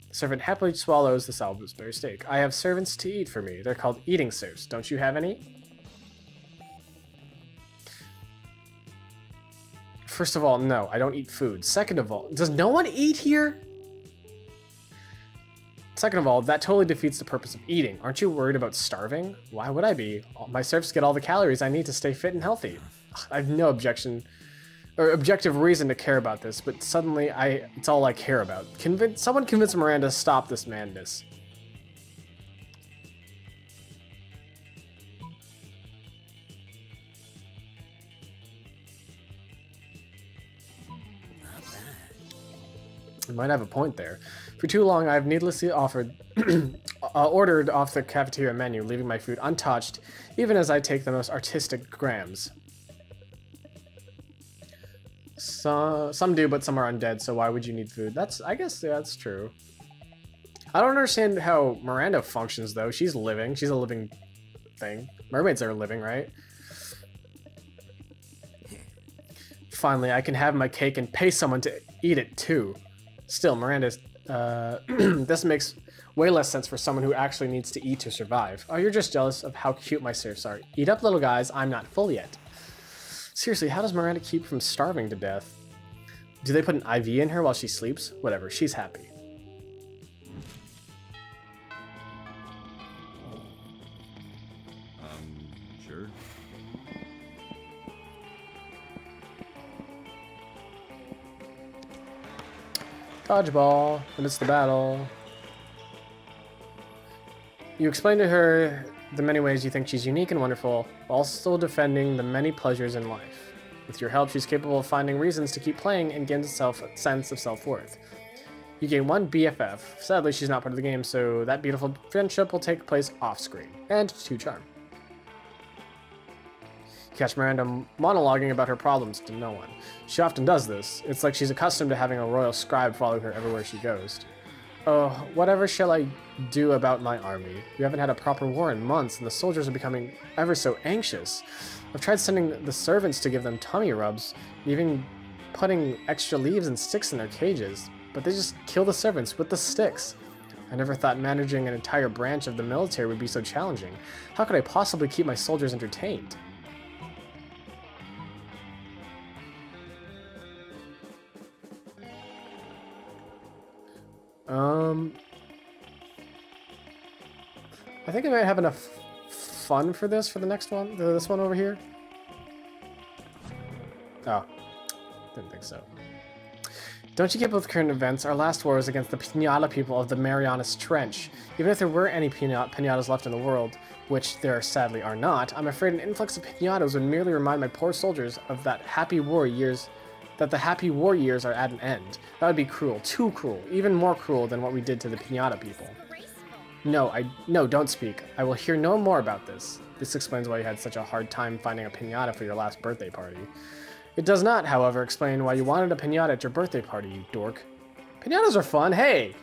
Speaker 1: The servant happily swallows the Salisbury steak. I have servants to eat for me. They're called eating serfs. Don't you have any? First of all, no, I don't eat food. Second of all, does no one eat here? Second of all, that totally defeats the purpose of eating. Aren't you worried about starving? Why would I be? My serfs get all the calories I need to stay fit and healthy. I have no objection or objective reason to care about this, but suddenly it's all I care about. Someone convince Miranda to stop this madness. You might have a point there. For too long, I have needlessly ordered off the cafeteria menu, leaving my food untouched, even as I take the most artistic grams. Some do, but some are undead, so why would you need food? I guess that's true. I don't understand how Miranda functions, though. She's living. She's a living thing. Mermaids are living, right? Finally, I can have my cake and pay someone to eat it, too. Still, Miranda's... this makes way less sense for someone who actually needs to eat to survive. Oh, you're just jealous of how cute my serfs are. Eat up, little guys. I'm not full yet. Seriously, how does Miranda keep from starving to death? Do they put an IV in her while she sleeps? Whatever, she's happy.
Speaker 4: Sure.
Speaker 1: Dodgeball, amidst the battle. You explain to her the many ways you think she's unique and wonderful, while still defending the many pleasures in life. With your help, she's capable of finding reasons to keep playing and gains a sense of self-worth. You gain one BFF. Sadly, she's not part of the game, so that beautiful friendship will take place off-screen. And 2 charm. You catch Miranda monologuing about her problems to no one. She often does this. It's like she's accustomed to having a royal scribe follow her everywhere she goes. Oh, whatever shall I do about my army? We haven't had a proper war in months, and the soldiers are becoming ever so anxious. I've tried sending the servants to give them tummy rubs, even putting extra leaves and sticks in their cages, but they just kill the servants with the sticks. I never thought managing an entire branch of the military would be so challenging. How could I possibly keep my soldiers entertained? I think I might have enough fun for this for the next one. This one over here. Oh, didn't think so. Don't you keep up with current events? Our last war was against the Pinata people of the Marianas Trench. Even if there were any Pinatas left in the world, which there sadly are not, I'm afraid an influx of Pinatas would merely remind my poor soldiers of that the happy war years are at an end. That would be cruel, too cruel, even more cruel than what we did to the Pinata people. No, don't speak. I will hear no more about this. This explains why you had such a hard time finding a piñata for your last birthday party. It does not, however, explain why you wanted a piñata at your birthday party, you dork. Pinatas are fun. Hey!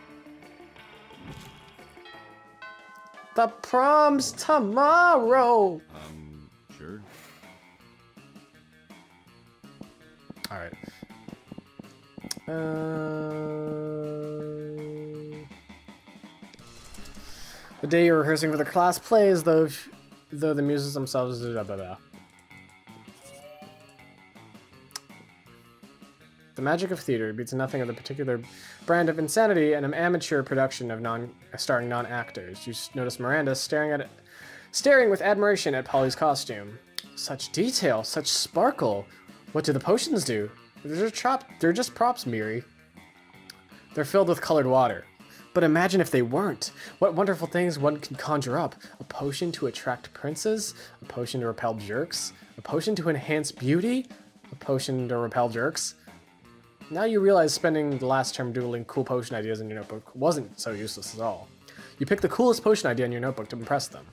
Speaker 1: The prom's tomorrow!
Speaker 4: Sure.
Speaker 1: Alright. The day you're rehearsing for the class plays, though the muses themselves... Blah, blah, blah. The magic of theater beats nothing of the particular brand of insanity and an amateur production of starring non-actors. You notice Miranda staring with admiration at Polly's costume. Such detail, such sparkle. What do the potions do? They're just props, Miri. They're filled with colored water. But imagine if they weren't. What wonderful things one can conjure up. A potion to attract princes? A potion to repel jerks? A potion to enhance beauty? A potion to repel jerks? Now you realize spending the last term doodling cool potion ideas in your notebook wasn't so useless at all. You picked the coolest potion idea in your notebook to impress them.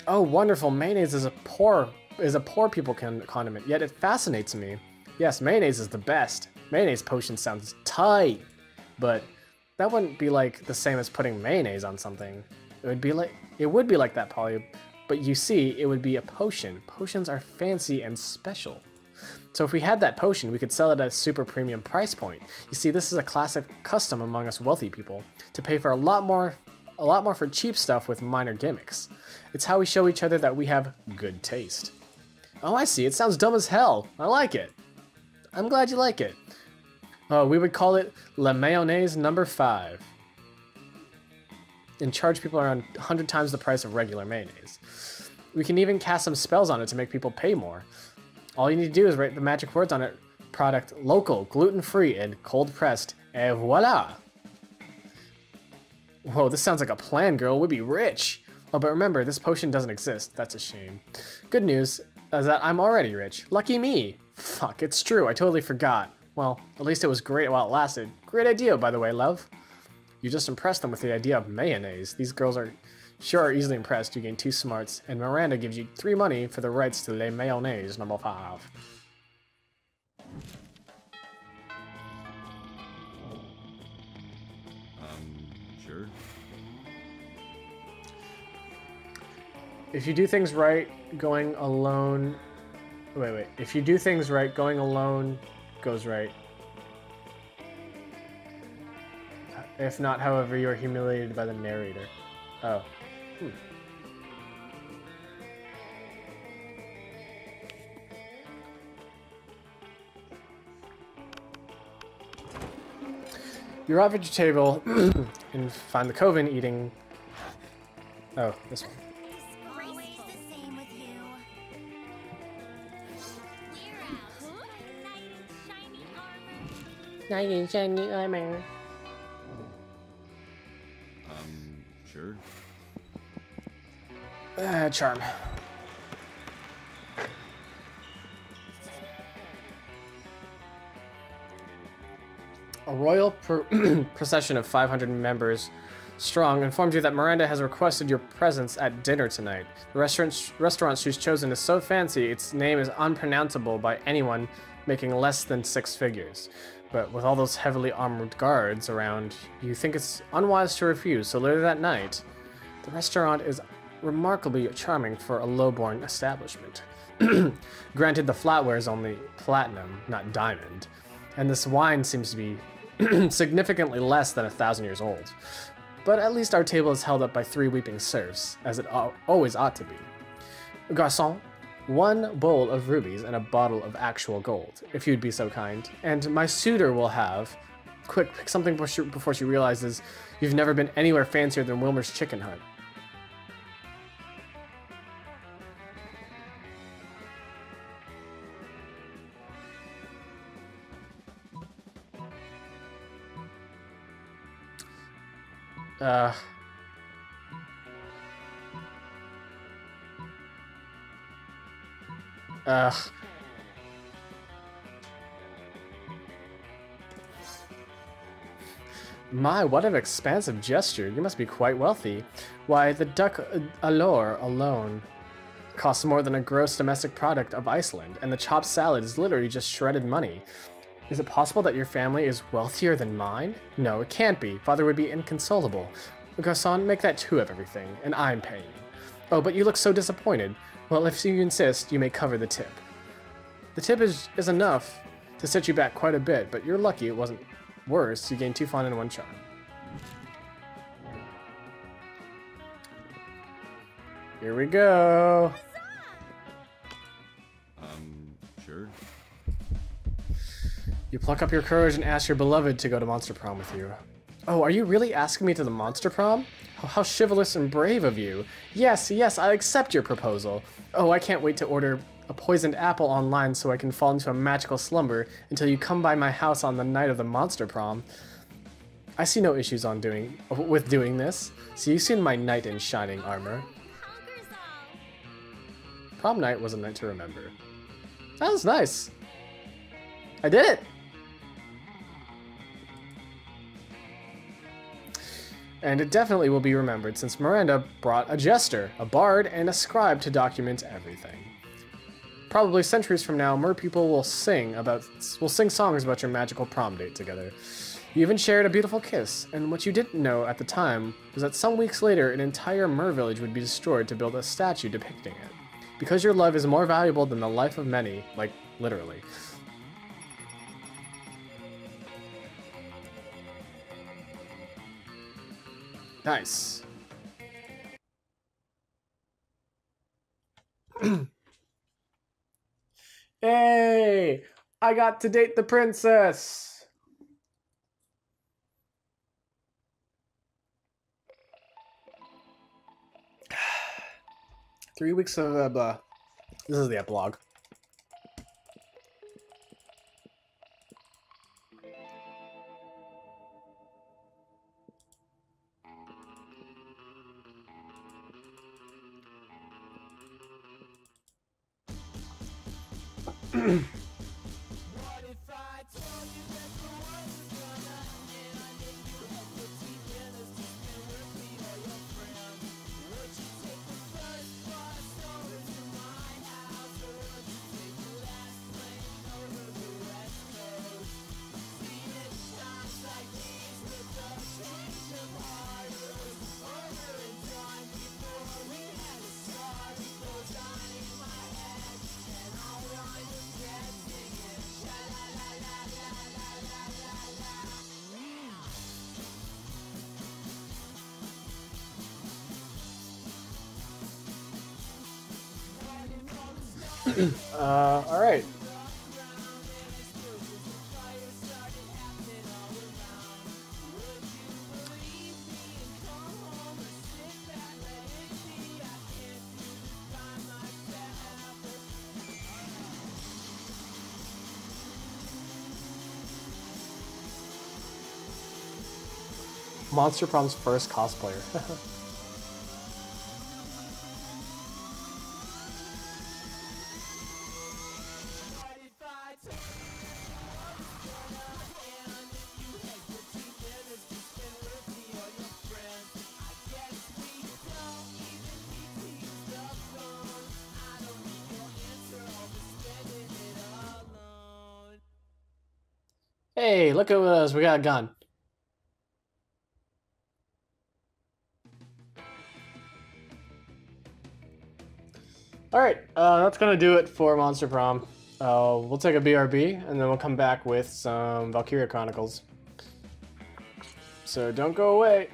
Speaker 1: Oh, wonderful! Mayonnaise is a poor people condiment, yet it fascinates me. Yes, mayonnaise is the best. Mayonnaise potion sounds tight, but that wouldn't be like the same as putting mayonnaise on something. It would be like that, Polly. But you see, it would be a potion. Potions are fancy and special. So if we had that potion, we could sell it at a super premium price point. You see, this is a classic custom among us wealthy people, to pay for a lot more for cheap stuff with minor gimmicks. It's how we show each other that we have good taste. Oh, I see. It sounds dumb as hell. I like it. I'm glad you like it. Oh, we would call it La Mayonnaise number 5. And charge people around 100 times the price of regular mayonnaise. We can even cast some spells on it to make people pay more. All you need to do is write the magic words on it. Product local, gluten-free, and cold-pressed. Et voila! Whoa, this sounds like a plan, girl. We'd be rich. Oh, but remember, this potion doesn't exist. That's a shame. Good news is that I'm already rich. Lucky me. Fuck, it's true. I totally forgot. Well, at least it was great while it lasted. Great idea, by the way, love. You just impressed them with the idea of mayonnaise. These girls are easily impressed. You gain 2 smarts, and Miranda gives you 3 money for the rights to Le Mayonnaise number 5.
Speaker 4: Sure.
Speaker 1: If you do things right, going alone... Wait. If you do things right, going alone goes right. If not, however, you are humiliated by the narrator. Oh. You arrive at your table and find the coven eating... Oh, this one.
Speaker 3: Always the same with you. We're out. Knight in shiny armor.
Speaker 4: Sure.
Speaker 1: Charm. A royal procession of 500 members strong informs you that Miranda has requested your presence at dinner tonight. The restaurant she's chosen is so fancy, its name is unpronounceable by anyone making less than 6 figures. But with all those heavily armored guards around, you think it's unwise to refuse, so later that night, the restaurant is remarkably charming for a low-born establishment. Granted, the flatware is only platinum, not diamond, and this wine seems to be significantly less than 1,000 years old. But at least our table is held up by 3 weeping serfs, as it always ought to be. Garçon, 1 bowl of rubies and a bottle of actual gold, if you'd be so kind. And my suitor will have... Quick, pick something before she realizes you've never been anywhere fancier than Wilmer's Chicken Hut. My, what an expansive gesture. You must be quite wealthy. Why, the duck allure alone costs more than a gross domestic product of Iceland, and the chopped salad is literally just shredded money. Is it possible that your family is wealthier than mine? No, it can't be. Father would be inconsolable. Garçon, make that 2 of everything, and I'm paying. Oh, but you look so disappointed. Well, if you insist, you may cover the tip. The tip is enough to set you back quite a bit, but you're lucky it wasn't worse. You gained 2 fun and 1 charm. Here we go.
Speaker 4: Sure.
Speaker 1: You pluck up your courage and ask your beloved to go to Monster Prom with you. Oh, are you really asking me to the Monster Prom? Oh, how chivalrous and brave of you. Yes, yes, I accept your proposal. Oh, I can't wait to order a poisoned apple online so I can fall into a magical slumber until you come by my house on the night of the Monster Prom. I see no issues with doing this. See you soon, my knight in shining armor. Prom night was a night to remember. That was nice. I did it! And it definitely will be remembered since Miranda brought a jester, a bard, and a scribe to document everything. Probably centuries from now, mer people will sing songs about your magical prom date together. You even shared a beautiful kiss, and what you didn't know at the time was that some weeks later, an entire mer village would be destroyed to build a statue depicting it. Because your love is more valuable than the life of many, like, literally. Nice. Hey! I got to date the princess! Three weeks of this is the epilogue. All right. Monster Prom's first cosplayer. Hey, look at us, we got a gun. Alright, that's gonna do it for Monster Prom. We'll take a BRB, and then we'll come back with some Valkyria Chronicles. So don't go away.